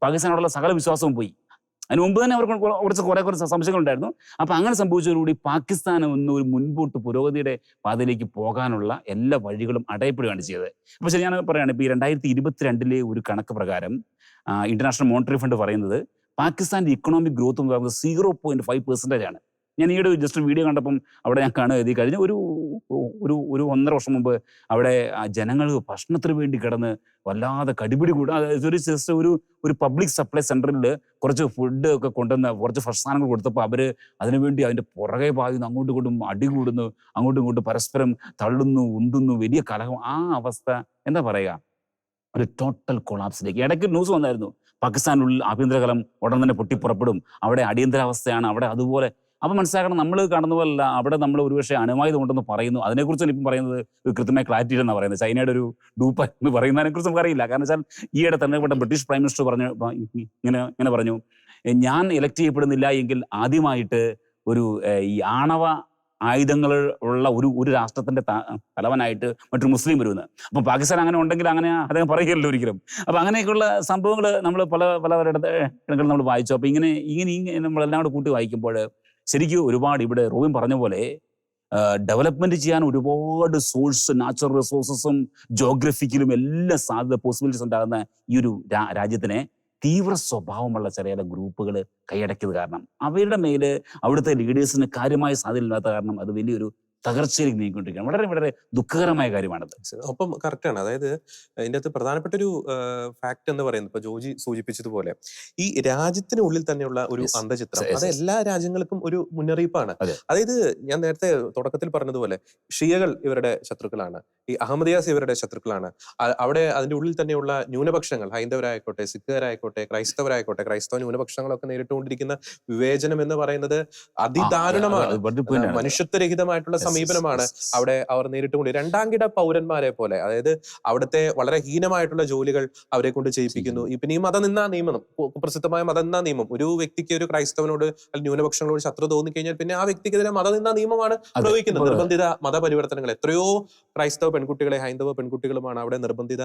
പാകിസ്ഥാനോടുള്ള സകല വിശ്വാസവും പോയി. അതിന് മുമ്പ് തന്നെ അവർക്ക് കുറച്ച് സംശയങ്ങളുണ്ടായിരുന്നു. അപ്പം അങ്ങനെ സംഭവിച്ചതോടുകൂടി പാകിസ്ഥാൻ ഒന്ന് ഒരു മുൻപോട്ട് പുരോഗതിയുടെ പാതയിലേക്ക് പോകാനുള്ള എല്ലാ വഴികളും അടയപ്പെടുകയാണ് ചെയ്തത്. അപ്പോൾ ശരി, ഞാൻ പറയുകയാണ്, ഇപ്പോൾ ഈ 2022 ഒരു കണക്ക് പ്രകാരം ഇന്റർനാഷണൽ മോണിറ്ററി ഫണ്ട് പറയുന്നത് പാകിസ്ഥാന്റെ ഇക്കണോമിക് ഗ്രോത്ത് എന്ന് പറയുന്നത് 0.5% ആണ്. ഞാൻ ഈയിടെ ജസ്റ്റ് വീഡിയോ കണ്ടപ്പം അവിടെ ഞാൻ കാണുക, കഴിഞ്ഞ ഒരു 1.5 വർഷം മുമ്പ് അവിടെ ജനങ്ങൾ ഭക്ഷണത്തിന് വേണ്ടി കിടന്ന് വല്ലാതെ കടിപിടി ജസ്റ്റ് ഒരു പബ്ലിക് സപ്ലൈ സെന്ററിൽ കുറച്ച് ഫുഡ് ഒക്കെ കൊണ്ടുവന്ന് കുറച്ച് ഭക്ഷണ സാധനങ്ങൾ കൊടുത്തപ്പോൾ അവര് അതിനുവേണ്ടി അതിന്റെ പുറകെ പായുന്നു, അങ്ങോട്ടും ഇങ്ങോട്ടും അടി കൂടുന്നു, അങ്ങോട്ടും ഇങ്ങോട്ടും പരസ്പരം തള്ളുന്നു, ഉന്തുന്നു, വലിയ കലഹം. ആ അവസ്ഥ എന്താ പറയുക, ഒരു ടോട്ടൽ കൊളാപ്സിലേക്ക്. ഇടയ്ക്ക് ന്യൂസ് വന്നായിരുന്നു, പാകിസ്ഥാനുള്ളിൽ ആഭ്യന്തര കലം ഉടൻ തന്നെ പൊട്ടിപ്പുറപ്പെടും, അവിടെ അടിയന്തരാവസ്ഥയാണ്, അവിടെ അതുപോലെ. അപ്പം മനസ്സിലാക്കണം, നമ്മൾ കാണുന്ന പോലല്ല അവിടെ നമ്മൾ ഒരുപക്ഷെ അണുവായുധം ഉണ്ടെന്ന് പറയുന്നു. അതിനെക്കുറിച്ചാണ് ഇപ്പം പറയുന്നത് കൃത്യമായ ക്ലാരിറ്റി ഇല്ലെന്നാണ് പറയുന്നത്. ചൈനയുടെ ഒരു ഡൂപ്പ എന്ന് പറയുന്നതിനെ കുറിച്ച് നമുക്ക് അറിയില്ല. കാരണം വെച്ചാൽ ഈയിടെ തെരഞ്ഞെടുപ്പെട്ട ബ്രിട്ടീഷ് പ്രൈം മിനിസ്റ്റർ ഇങ്ങനെ പറഞ്ഞു, ഞാൻ ഇലക്ട് ചെയ്യപ്പെടുന്നില്ല എങ്കിൽ ആദ്യമായിട്ട് ഈ ആണവ ആയുധങ്ങൾ ഉള്ള ഒരു രാഷ്ട്രത്തിന്റെ തലവനായിട്ട് മറ്റൊരു മുസ്ലിം വരുമെന്ന്. അപ്പം പാകിസ്ഥാൻ അങ്ങനെ ഉണ്ടെങ്കിൽ അങ്ങനെ അദ്ദേഹം പറയുകയല്ലോ ഒരിക്കലും. അപ്പം അങ്ങനെയൊക്കെയുള്ള സംഭവങ്ങൾ നമ്മൾ പലവരുടെ നമ്മൾ വായിച്ചു. അപ്പം ഇങ്ങനെ നമ്മളെല്ലാം കൂടെ കൂട്ടി വായിക്കുമ്പോൾ ശരിക്കും ഒരുപാട്, ഇവിടെ റോബിൻ പറഞ്ഞ പോലെ ഡെവലപ്മെന്റ് ചെയ്യാൻ ഒരുപാട് സോഴ്സ്, നാച്ചുറൽ റിസോഴ്സസും ജോഗ്രഫിക്കലും എല്ലാം സാധ്യത, പോസിബിലിറ്റീസ് ഉണ്ടാകുന്ന ഈ ഒരു രാജ്യത്തിനെ തീവ്ര സ്വഭാവമുള്ള ചില ഗ്രൂപ്പുകൾ കൈയടക്കിയത് കാരണം, അവരുടെ മേല് അവിടുത്തെ ലീഡേഴ്സിന് കാര്യമായ സാധ്യതയില്ലാത്ത കാരണം അത് വലിയൊരു തകർച്ചയിലേക്ക് നീങ്ങിക്കൊണ്ടിരിക്കുകയാണ്. വളരെ വളരെ ദുഃഖകരമായ കാര്യമാണത്. ഒപ്പം കറക്റ്റാണ്. അതായത് ഇതിൻ്റെ അകത്ത് പ്രധാനപ്പെട്ട ഒരു ഫാക്ട് എന്ന് പറയുന്നത്, ഇപ്പൊ ജോജി സൂചിപ്പിച്ചതുപോലെ ഈ രാജ്യത്തിനുള്ളിൽ തന്നെയുള്ള ഒരു അന്തചിത്രം, അത് എല്ലാ രാജ്യങ്ങൾക്കും ഒരു മുന്നറിയിപ്പാണ്. അതായത് ഞാൻ നേരത്തെ തുടക്കത്തിൽ പറഞ്ഞതുപോലെ ഷിയകൾ ഇവരുടെ ശത്രുക്കളാണ്, ഈ അഹമ്മദിയാസ് ഇവരുടെ ശത്രുക്കളാണ്. അവിടെ അതിന്റെ ഉള്ളിൽ തന്നെയുള്ള ന്യൂനപക്ഷങ്ങൾ, ഹൈന്ദവരായിക്കോട്ടെ, സിഖുകാരായിക്കോട്ടെ, ക്രൈസ്തവരായിക്കോട്ടെ, ക്രൈസ്തവ ന്യൂനപക്ഷങ്ങളൊക്കെ നേരിട്ടുകൊണ്ടിരിക്കുന്ന വിവേചനം എന്ന് പറയുന്നത് അതിദാരുണമാണ്. മനുഷ്യത്വരഹിതമായിട്ടുള്ള സമീപനമാണ് അവിടെ അവർ നേരിട്ടുകൊണ്ട്. രണ്ടാംകിട പൗരന്മാരെ പോലെ, അതായത് അവിടുത്തെ വളരെ ഹീനമായിട്ടുള്ള ജോലികൾ അവരെ കൊണ്ട് ചെയ്യിപ്പിക്കുന്നു. പിന്നെ ഈ മതനിന്ദാ നിയമം, പ്രസിദ്ധമായ മതനിന്ദാ നിയമം, ഒരു വ്യക്തിക്ക് ഒരു ക്രൈസ്തവനോട് അല്ലെങ്കിൽ ന്യൂനപക്ഷങ്ങളോട് ശത്രു തോന്നിക്കഴിഞ്ഞാൽ പിന്നെ ആ വ്യക്തിക്കെതിരെ മതനിന്ദാ നിയമമാണ് പ്രയോഗിക്കുന്നത്. നിർബന്ധിത മതപരിവർത്തനങ്ങൾ, എത്രയോ ക്രൈസ്തവ പെൺകുട്ടികളെ ഹൈന്ദവ പെൺകുട്ടികളുമാണ് അവിടെ നിർബന്ധിത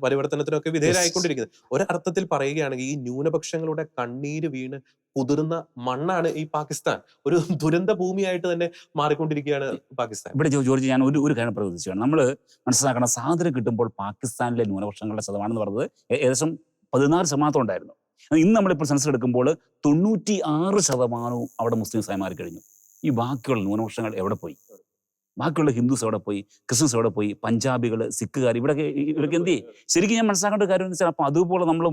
പരിവർത്തനത്തിനൊക്കെ വിധേയരായിക്കൊണ്ടിരിക്കുന്നത്. ഒരർത്ഥത്തിൽ പറയുകയാണെങ്കിൽ ഈ ന്യൂനപക്ഷങ്ങളുടെ കണ്ണീര് വീണ് കുതിർന്ന മണ്ണാണ് ഈ പാകിസ്ഥാൻ. ഒരു ദുരന്ത ഭൂമിയായിട്ട് തന്നെ മാറിക്കൊണ്ടിരിക്കുകയാണ് പാകിസ്ഥാൻ. ഇവിടെ ജോർജ്, ഞാൻ ഒരു കാര്യം പ്രവർത്തിച്ചാണ്. നമ്മൾ മനസ്സിലാക്കണം, സ്വാതന്ത്ര്യം കിട്ടുമ്പോൾ പാകിസ്ഥാനിലെ ന്യൂനപക്ഷങ്ങളുടെ ശതമാനം എന്ന് പറയുന്നത് ഏകദേശം 14% ഉണ്ടായിരുന്നു. ഇന്ന് നമ്മളിപ്പോൾ സെൻസസ് എടുക്കുമ്പോൾ 96% അവിടെ മുസ്ലിംസായി മാറിക്കഴിഞ്ഞു. ഈ ബാക്കിയുള്ള ന്യൂനപക്ഷങ്ങൾ എവിടെ പോയി? ബാക്കിയുള്ള ഹിന്ദുസ് എവിടെ പോയി? ക്രിസ്ത്യൻസ് എവിടെ പോയി? പഞ്ചാബികൾ, സിഖുകാർ, ഇവരൊക്കെ എന്ത് ചെയ്യും? ശരിക്കും ഞാൻ മനസ്സിലാക്കേണ്ട കാര്യം എന്ന് വെച്ചാൽ, അപ്പം അതുപോലെ നമ്മൾ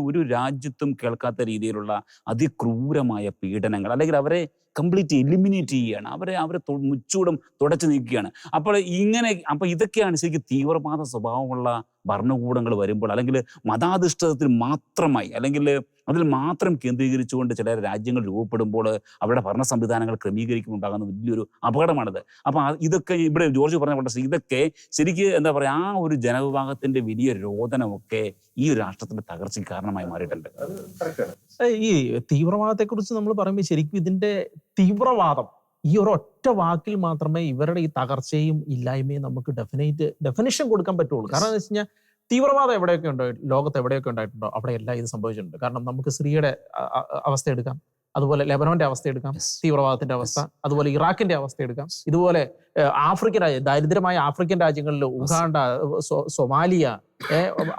ഒരു രാജ്യത്തും കേൾക്കാത്ത രീതിയിലുള്ള അതിക്രൂരമായ പീഡനങ്ങൾ, അല്ലെങ്കിൽ അവരെ കംപ്ലീറ്റ് എലിമിനേറ്റ് ചെയ്യുകയാണ്, അവരെ മുച്ചൂടും തുടച്ചു നീക്കുകയാണ്. അപ്പോൾ ഇതൊക്കെയാണ് ശരിക്കും തീവ്രവാദ സ്വഭാവമുള്ള ഭരണകൂടങ്ങൾ വരുമ്പോൾ, അല്ലെങ്കിൽ മതാധിഷ്ഠിതത്തിൽ മാത്രമായി, അല്ലെങ്കിൽ അതിൽ മാത്രം കേന്ദ്രീകരിച്ചുകൊണ്ട് ചില രാജ്യങ്ങൾ രൂപപ്പെടുമ്പോൾ അവരുടെ ഭരണ സംവിധാനങ്ങൾ ക്രമീകരിക്കുന്നുണ്ടാകുന്ന വലിയൊരു അപകടമാണിത്. അപ്പം ഇതൊക്കെ ഇവിടെ ജോർജ് പറഞ്ഞ പോലെ ഇതൊക്കെ ശരിക്ക് എന്താ പറയുക, ആ ഒരു ജനവിഭാഗത്തിന്റെ വലിയ രോദനമൊക്കെ ഈ ഒരു രാഷ്ട്രത്തിന്റെ തകർച്ചയ്ക്ക് കാരണമായി മാറിയിട്ടുണ്ട്. ഈ തീവ്രവാദത്തെ കുറിച്ച് നമ്മൾ പറയുമ്പോൾ ശരിക്കും ഇതിന്റെ തീവ്രവാദം ഈ ഒരു ഒറ്റ വാക്കിൽ മാത്രമേ ഇവരുടെ ഈ തകർച്ചയും ഇല്ലായ്മയും നമുക്ക് ഡെഫിനിഷൻ കൊടുക്കാൻ പറ്റുള്ളൂ. കാരണം എന്ന് വെച്ച് കഴിഞ്ഞാൽ തീവ്രവാദം എവിടെയൊക്കെ ഉണ്ടോ, ലോകത്ത് എവിടെയൊക്കെ ഉണ്ടായിട്ടുണ്ടോ അവിടെ എല്ലാം ഇത് സംഭവിച്ചിട്ടുണ്ട്. കാരണം നമുക്ക് സിറിയയുടെ അവസ്ഥ എടുക്കാം, അതുപോലെ ലെബനോന്റെ അവസ്ഥ എടുക്കാം, തീവ്രവാദത്തിന്റെ അവസ്ഥ, അതുപോലെ ഇറാഖിന്റെ അവസ്ഥ എടുക്കാം, ഇതുപോലെ ആഫ്രിക്കൻ ദരിദ്രമായ ആഫ്രിക്കൻ രാജ്യങ്ങളിൽ ഉഗാണ്ട, സൊമാലിയ,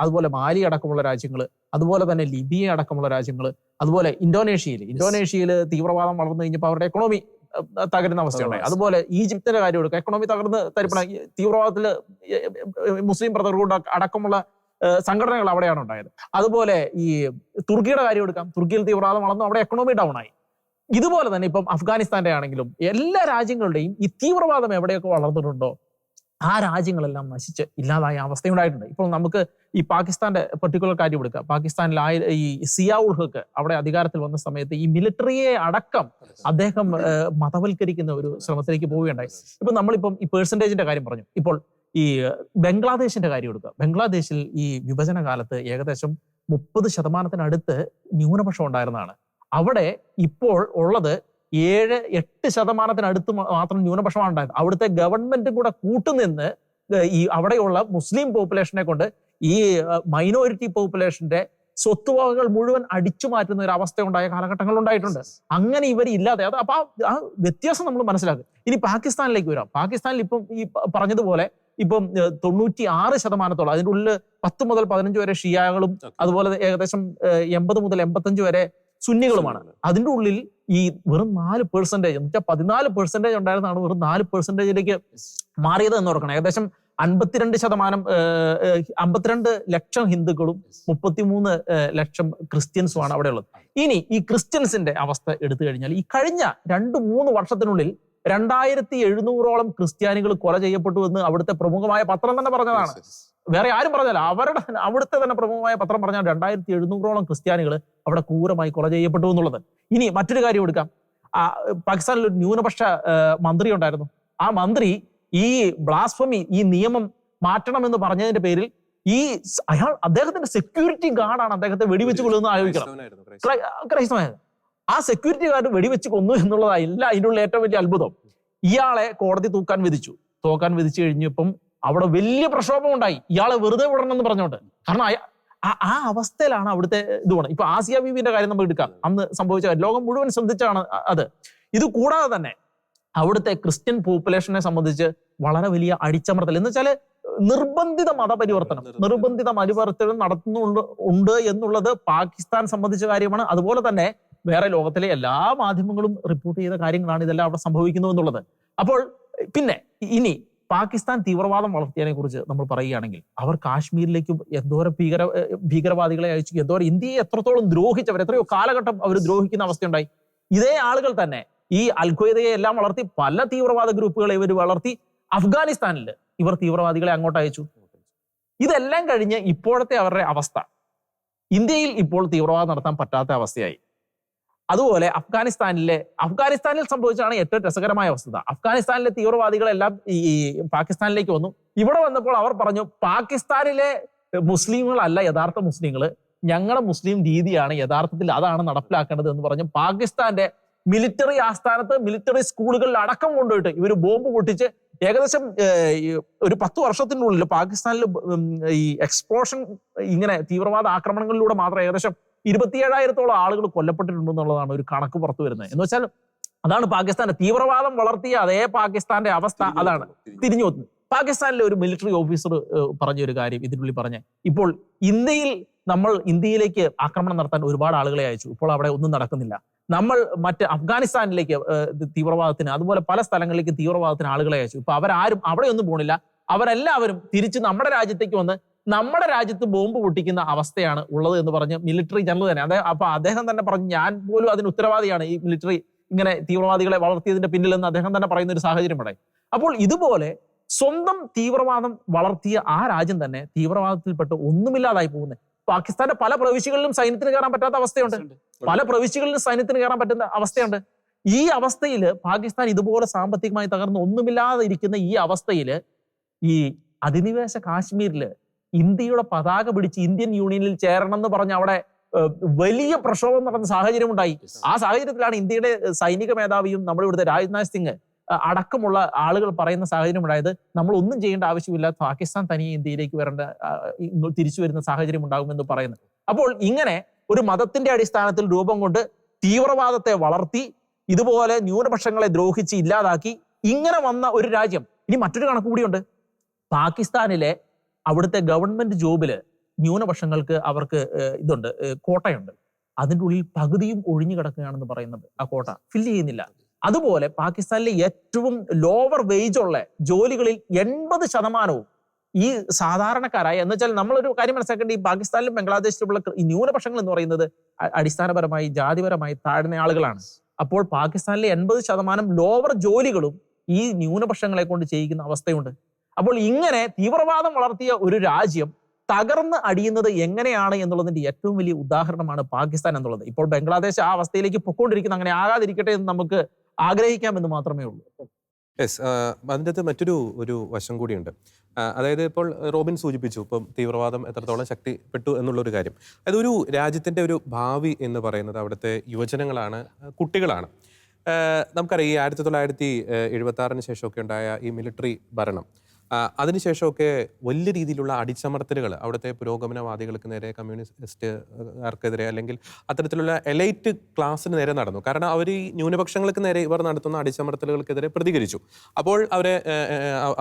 അതുപോലെ മാലി അടക്കമുള്ള രാജ്യങ്ങൾ, അതുപോലെ തന്നെ ലിബിയ അടക്കമുള്ള രാജ്യങ്ങൾ, അതുപോലെ ഇന്തോനേഷ്യയിൽ തീവ്രവാദം വളർന്നു കഴിഞ്ഞപ്പോൾ അവരുടെ എക്കണോമി തകരുന്ന അവസ്ഥയുണ്ടായി. അതുപോലെ ഈജിപ്തിന്റെ കാര്യം എടുക്കുക, എക്കണോമി തകർന്ന് തരിപ്പണ, തീവ്രവാദത്തിൽ മുസ്ലിം ബ്രദർഹുഡ് അടക്കമുള്ള സംഘടനകൾ അവിടെയാണ് ഉണ്ടായത്. അതുപോലെ ഈ തുർക്കിയുടെ കാര്യം എടുക്കാം, തുർക്കിയിൽ തീവ്രവാദം വളർന്നു, അവിടെ എക്കണോമി ഡൗൺ ആയി. ഇതുപോലെ തന്നെ ഇപ്പം അഫ്ഗാനിസ്ഥാന്റെ ആണെങ്കിലും എല്ലാ രാജ്യങ്ങളുടെയും ഈ തീവ്രവാദം എവിടെയൊക്കെ വളർന്നിട്ടുണ്ടോ ആ രാജ്യങ്ങളെല്ലാം നശിച്ച് ഇല്ലാതായ അവസ്ഥയുണ്ടായിട്ടുണ്ട്. ഇപ്പോൾ നമുക്ക് ഈ പാകിസ്ഥാന്റെ പെർട്ടിക്കുലർ കാര്യം എടുക്കാം. പാകിസ്ഥാനിൽ ഈ സിയാ ഉൾ ഹക്ക് അവിടെ അധികാരത്തിൽ വന്ന സമയത്ത് ഈ മിലിറ്ററിയെ അടക്കം അദ്ദേഹം മതവൽക്കരിക്കുന്ന ഒരു ശ്രമത്തിലേക്ക് പോവുകയുണ്ടായി. ഇപ്പൊ നമ്മളിപ്പം ഈ പെർസെന്റേജിന്റെ കാര്യം പറഞ്ഞു. ഇപ്പോൾ ഈ ബംഗ്ലാദേശിന്റെ കാര്യം എടുക്കുക. ബംഗ്ലാദേശിൽ ഈ വിഭജന കാലത്ത് ഏകദേശം 30% ന്യൂനപക്ഷം ഉണ്ടായിരുന്നതാണ്. അവിടെ ഇപ്പോൾ ഉള്ളത് 7-8% മാത്രം ന്യൂനപക്ഷമാണ് ഉണ്ടായത്. അവിടുത്തെ ഗവൺമെന്റും കൂടെ കൂട്ടുനിന്ന് ഈ അവിടെയുള്ള മുസ്ലിം പോപ്പുലേഷനെ കൊണ്ട് ഈ മൈനോറിറ്റി പോപ്പുലേഷന്റെ സ്വത്തുവകകൾ മുഴുവൻ അടിച്ചു മാറ്റുന്ന ഒരു അവസ്ഥ ഉണ്ടായ കാലഘട്ടങ്ങൾ ഉണ്ടായിട്ടുണ്ട്. അങ്ങനെ ഇവർ ഇല്ലാതെ അപ്പൊ ആ വ്യത്യാസം നമ്മൾ മനസ്സിലാക്കും. ഇനി പാകിസ്ഥാനിലേക്ക് വരാം. പാകിസ്ഥാനിൽ ഇപ്പം ഈ പറഞ്ഞതുപോലെ ഇപ്പം 96%, അതിൻ്റെ ഉള്ളിൽ 10 മുതൽ 15 വരെ ഷിയാകളും അതുപോലെ ഏകദേശം 80 മുതൽ 85 വരെ സുന്നികളുമാണ്. അതിൻ്റെ ഉള്ളിൽ ഈ വെറും 4% എന്ന് വെച്ചാൽ 14% ഉണ്ടായിരുന്നതാണ് വെറും 4%ലേക്ക് മാറിയത് എന്ന് ഓർക്കണം. ഏകദേശം 52 ലക്ഷം ഹിന്ദുക്കളും 33 ലക്ഷം ക്രിസ്ത്യൻസുമാണ് അവിടെ ഉള്ളത്. ഇനി ഈ ക്രിസ്ത്യൻസിന്റെ അവസ്ഥ എടുത്തു കഴിഞ്ഞാൽ ഈ കഴിഞ്ഞ 2-3 വർഷത്തിനുള്ളിൽ 2700ഓളം ക്രിസ്ത്യാനികൾ കൊല ചെയ്യപ്പെട്ടു എന്ന് അവിടുത്തെ പ്രമുഖമായ പത്രം തന്നെ പറഞ്ഞതാണ്. വേറെ ആരും പറഞ്ഞല്ല, അവിടുത്തെ തന്നെ പ്രമുഖമായ പത്രം പറഞ്ഞാൽ 2700ഓളം ക്രിസ്ത്യാനികൾ അവിടെ ക്രൂരമായി കൊല ചെയ്യപ്പെട്ടു എന്നുള്ളത്. ഇനി മറ്റൊരു കാര്യം എടുക്കാം. പാകിസ്ഥാനിൽ ഒരു ന്യൂനപക്ഷ മന്ത്രി ഉണ്ടായിരുന്നു. ആ മന്ത്രി ഈ ബ്ലാസ്ഫമി, ഈ നിയമം മാറ്റണമെന്ന് പറഞ്ഞതിന്റെ പേരിൽ അദ്ദേഹത്തിന്റെ സെക്യൂരിറ്റി ഗാർഡാണ് അദ്ദേഹത്തെ വെടിവെച്ച് കൊല്ലുന്നത് ആലോചിക്കണം. ക്രൈസ്തവനായത്. ആ സെക്യൂരിറ്റി ഗാർഡ് വെടിവെച്ച് കൊന്നു എന്നുള്ളതായില്ല അതിനുള്ള ഏറ്റവും വലിയ അത്ഭുതം. ഇയാളെ കോടതി തൂക്കാൻ വിധിച്ചു കഴിഞ്ഞപ്പം അവിടെ വലിയ പ്രക്ഷോഭം ഉണ്ടായി, ഇയാളെ വെറുതെ വിടണമെന്ന് പറഞ്ഞുകൊണ്ട്. കാരണം ആ അവസ്ഥയിലാണ് അവിടുത്തെ ഇത് വേണം. ഇപ്പൊ ആസിയ ബീവിന്റെ കാര്യം നമ്മൾ എടുക്കാം. അന്ന് സംഭവിച്ച ലോകം മുഴുവൻ ശ്രദ്ധിച്ചാണ് അത്. ഇത് കൂടാതെ തന്നെ അവിടുത്തെ ക്രിസ്ത്യൻ പോപ്പുലേഷനെ സംബന്ധിച്ച് വളരെ വലിയ അടിച്ചമർത്തൽ എന്ന് വെച്ചാല് നിർബന്ധിത മതപരിവർത്തനം നടത്തുന്നുണ്ട് എന്നുള്ളത് പാകിസ്ഥാൻ സംബന്ധിച്ച കാര്യമാണ്. അതുപോലെ തന്നെ വേറെ ലോകത്തിലെ എല്ലാ മാധ്യമങ്ങളും റിപ്പോർട്ട് ചെയ്ത കാര്യങ്ങളാണ് ഇതെല്ലാം അവിടെ സംഭവിക്കുന്നു എന്നുള്ളത്. അപ്പോൾ പിന്നെ ഇനി പാകിസ്ഥാൻ തീവ്രവാദം വളർത്തിയതിനെ കുറിച്ച് നമ്മൾ പറയുകയാണെങ്കിൽ അവർ കാശ്മീരിലേക്ക് എന്തോരം ഭീകരവാദികളെ അയച്ചു, എന്തോരം ഇന്ത്യയെ എത്രത്തോളം ദ്രോഹിച്ചവർ, എത്രയോ കാലഘട്ടം അവർ ദ്രോഹിക്കുന്ന അവസ്ഥയുണ്ടായി. ഇതേ ആളുകൾ തന്നെ ഈ അൽഖ്വയ്ദയെ എല്ലാം വളർത്തി പല തീവ്രവാദ ഗ്രൂപ്പുകളെ ഇവർ വളർത്തി അഫ്ഗാനിസ്ഥാനിൽ ഇവർ തീവ്രവാദികളെ അങ്ങോട്ട് അയച്ചു. ഇതെല്ലാം കഴിഞ്ഞ് ഇപ്പോഴത്തെ അവരുടെ അവസ്ഥ, ഇന്ത്യയിൽ ഇപ്പോൾ തീവ്രവാദം നടത്താൻ പറ്റാത്ത അവസ്ഥയായി. അതുപോലെ അഫ്ഗാനിസ്ഥാനിൽ സംഭവിച്ചാണ് ഏറ്റവും രസകരമായ വസ്തുത. അഫ്ഗാനിസ്ഥാനിലെ തീവ്രവാദികളെല്ലാം ഈ പാകിസ്ഥാനിലേക്ക് വന്നു. ഇവിടെ വന്നപ്പോൾ അവർ പറഞ്ഞു, പാകിസ്ഥാനിലെ മുസ്ലിങ്ങളല്ല യഥാർത്ഥ മുസ്ലിങ്ങൾ, ഞങ്ങളുടെ മുസ്ലിം രീതിയാണ് യഥാർത്ഥത്തിൽ അതാണ് നടപ്പിലാക്കേണ്ടത് എന്ന് പറഞ്ഞു പാകിസ്ഥാന്റെ മിലിറ്ററി ആസ്ഥാനത്ത് മിലിറ്ററി സ്കൂളുകളിൽ അടക്കം കൊണ്ടുപോയിട്ട് ഇവർ ബോംബ് പൊട്ടിച്ച് ഏകദേശം ഒരു 10 വർഷത്തിനുള്ളിൽ പാകിസ്ഥാനിൽ ഈ എക്സ്പ്ലോഷൻ ഇങ്ങനെ തീവ്രവാദ ആക്രമണങ്ങളിലൂടെ മാത്രം ഏകദേശം 27,000-ഓളം ആളുകൾ കൊല്ലപ്പെട്ടിട്ടുണ്ടെന്നുള്ളതാണ് ഒരു കണക്ക് പുറത്തു വരുന്നത്. എന്ന് വെച്ചാൽ അതാണ് പാകിസ്ഥാന്റെ തീവ്രവാദം വളർത്തിയ അതേ പാകിസ്ഥാന്റെ അവസ്ഥ അതാണ് തിരിഞ്ഞു നോക്കുന്നത്. പാകിസ്ഥാനിലെ ഒരു മിലിറ്ററി ഓഫീസർ പറഞ്ഞൊരു കാര്യം ഇതിനുള്ളിൽ പറഞ്ഞ, ഇപ്പോൾ ഇന്ത്യയിലേക്ക് ആക്രമണം നടത്താൻ ഒരുപാട് ആളുകളെ അയച്ചു, ഇപ്പോൾ അവിടെ ഒന്നും നടക്കുന്നില്ല. നമ്മൾ മറ്റ് അഫ്ഗാനിസ്ഥാനിലേക്ക് തീവ്രവാദത്തിന്, അതുപോലെ പല സ്ഥലങ്ങളിലേക്ക് തീവ്രവാദത്തിന് ആളുകളെ അയച്ചു, ഇപ്പൊ അവരാരും അവിടെ ഒന്നും പോണില്ല, അവരെല്ലാവരും തിരിച്ച് നമ്മുടെ രാജ്യത്തേക്ക് വന്ന് നമ്മുടെ രാജ്യത്ത് ബോംബ് പൊട്ടിക്കുന്ന അവസ്ഥയാണ് ഉള്ളത് എന്ന് പറഞ്ഞ് മിലിറ്ററി ജനറൽ തന്നെ അപ്പൊ അദ്ദേഹം തന്നെ പറഞ്ഞു, ഞാൻ പോലും അതിന് ഉത്തരവാദിയാണ് ഈ മിലിറ്ററി ഇങ്ങനെ തീവ്രവാദികളെ വളർത്തിയതിന്റെ പിന്നിലെന്ന് അദ്ദേഹം തന്നെ പറയുന്ന ഒരു സാഹചര്യം ഉണ്ടായി. അപ്പോൾ ഇതുപോലെ സ്വന്തം തീവ്രവാദം വളർത്തിയ ആ രാജ്യം തന്നെ തീവ്രവാദത്തിൽപ്പെട്ട് ഒന്നുമില്ലാതായി പോകുന്നത്. പാകിസ്ഥാന്റെ പല പ്രവിശ്യകളിലും സൈന്യത്തിന് കയറാൻ പറ്റാത്ത അവസ്ഥയുണ്ട്, പല പ്രവിശ്യകളിലും സൈന്യത്തിന് കയറാൻ പറ്റുന്ന അവസ്ഥയുണ്ട്. ഈ അവസ്ഥയിൽ പാകിസ്ഥാൻ ഇതുപോലെ സാമ്പത്തികമായി തകർന്ന് ഒന്നുമില്ലാതെ ഇരിക്കുന്ന ഈ അവസ്ഥയിൽ ഈ അധിനിവേശ കാശ്മീരില് ഇന്ത്യയുടെ പതാക പിടിച്ച് ഇന്ത്യൻ യൂണിയനിൽ ചേരണം എന്ന് പറഞ്ഞ് അവിടെ വലിയ പ്രക്ഷോഭം നടന്ന സാഹചര്യം ഉണ്ടായി. ആ സാഹചര്യത്തിലാണ് ഇന്ത്യയുടെ സൈനിക മേധാവിയും നമ്മുടെ ഇവിടുത്തെ രാജ്നാഥ് സിംഗ് അടക്കമുള്ള ആളുകൾ പറയുന്ന സാഹചര്യം ഉണ്ടായത്, നമ്മൾ ഒന്നും ചെയ്യേണ്ട ആവശ്യമില്ല, പാകിസ്ഥാൻ തനിയെ ഇന്ത്യയിലേക്ക് തിരിച്ചു വരുന്ന സാഹചര്യം ഉണ്ടാകുമെന്ന് പറയുന്നത്. അപ്പോൾ ഇങ്ങനെ ഒരു മതത്തിന്റെ അടിസ്ഥാനത്തിൽ രൂപം കൊണ്ട് തീവ്രവാദത്തെ വളർത്തി ഇതുപോലെ ന്യൂനപക്ഷങ്ങളെ ദ്രോഹിച്ച് ഇല്ലാതാക്കി ഇങ്ങനെ വന്ന ഒരു രാജ്യം. ഇനി മറ്റൊരു കണക്ക് കൂടിയുണ്ട്. പാകിസ്ഥാനിലെ അവിടുത്തെ ഗവൺമെന്റ് ജോബില് ന്യൂനപക്ഷങ്ങൾക്ക് അവർക്ക് ഇതുണ്ട്, കോട്ടയുണ്ട്. അതിൻ്റെ ഉള്ളിൽ പകുതിയും ഒഴിഞ്ഞു കിടക്കുകയാണെന്ന് പറയുന്നത്. ആ കോട്ട ഫില്ല് ചെയ്യുന്നില്ല. അതുപോലെ പാകിസ്ഥാനിലെ ഏറ്റവും ലോവർ വേജ് ഉള്ള ജോലികളിൽ 80% ഈ സാധാരണക്കാരായ, എന്ന് വെച്ചാൽ നമ്മളൊരു കാര്യം മനസ്സിലാക്കേണ്ട, ഈ പാകിസ്ഥാനിലും ബംഗ്ലാദേശിലുമുള്ള ഈ ന്യൂനപക്ഷങ്ങൾ എന്ന് പറയുന്നത് അടിസ്ഥാനപരമായി ജാതിപരമായി താഴ്ന്ന ആളുകളാണ്. അപ്പോൾ പാകിസ്ഥാനിലെ 80% ലോവർ ജോലികളും ഈ ന്യൂനപക്ഷങ്ങളെ കൊണ്ട് ചെയ്യിക്കുന്ന അവസ്ഥയുണ്ട്. അപ്പോൾ ഇങ്ങനെ തീവ്രവാദം വളർത്തിയ ഒരു രാജ്യം തകർന്ന് അടിയുന്നത് എങ്ങനെയാണ് എന്നുള്ളതിന്റെ ഏറ്റവും വലിയ ഉദാഹരണമാണ് പാകിസ്ഥാൻ എന്നുള്ളത്. ഇപ്പോൾ ബംഗ്ലാദേശ് ആ അവസ്ഥയിലേക്ക് പൊക്കോണ്ടിരിക്കുന്ന, അങ്ങനെ ആകാതിരിക്കട്ടെ എന്ന് നമുക്ക് ആഗ്രഹിക്കാമെന്ന് മാത്രമേ ഉള്ളൂ. യെസ്, അതിൻ്റെ അകത്ത് മറ്റൊരു വശം കൂടിയുണ്ട്. അതായത് ഇപ്പോൾ റോബിൻ സൂചിപ്പിച്ചു ഇപ്പം തീവ്രവാദം എത്രത്തോളം ശക്തിപ്പെട്ടു എന്നുള്ളൊരു കാര്യം. അതായത് ഒരു രാജ്യത്തിൻ്റെ ഒരു ഭാവി എന്ന് പറയുന്നത് അവിടുത്തെ യുവജനങ്ങളാണ്, കുട്ടികളാണ്. നമുക്കറിയാം ഈ 1976 ശേഷമൊക്കെ ഉണ്ടായ ഈ മിലിറ്ററി ഭരണം, അതിനുശേഷമൊക്കെ വലിയ രീതിയിലുള്ള അടിച്ചമർത്തലുകൾ അവിടുത്തെ പുരോഗമനവാദികൾക്ക് നേരെ, കമ്മ്യൂണിസ്റ്റുകാർക്കെതിരെ, അല്ലെങ്കിൽ അത്തരത്തിലുള്ള എലൈറ്റ് ക്ലാസ്സിന് നേരെ നടന്നു. കാരണം അവർ ഈ ന്യൂനപക്ഷങ്ങൾക്ക് നേരെ ഇവർ നടത്തുന്ന അടിച്ചമർത്തലുകൾക്കെതിരെ പ്രതികരിച്ചു. അപ്പോൾ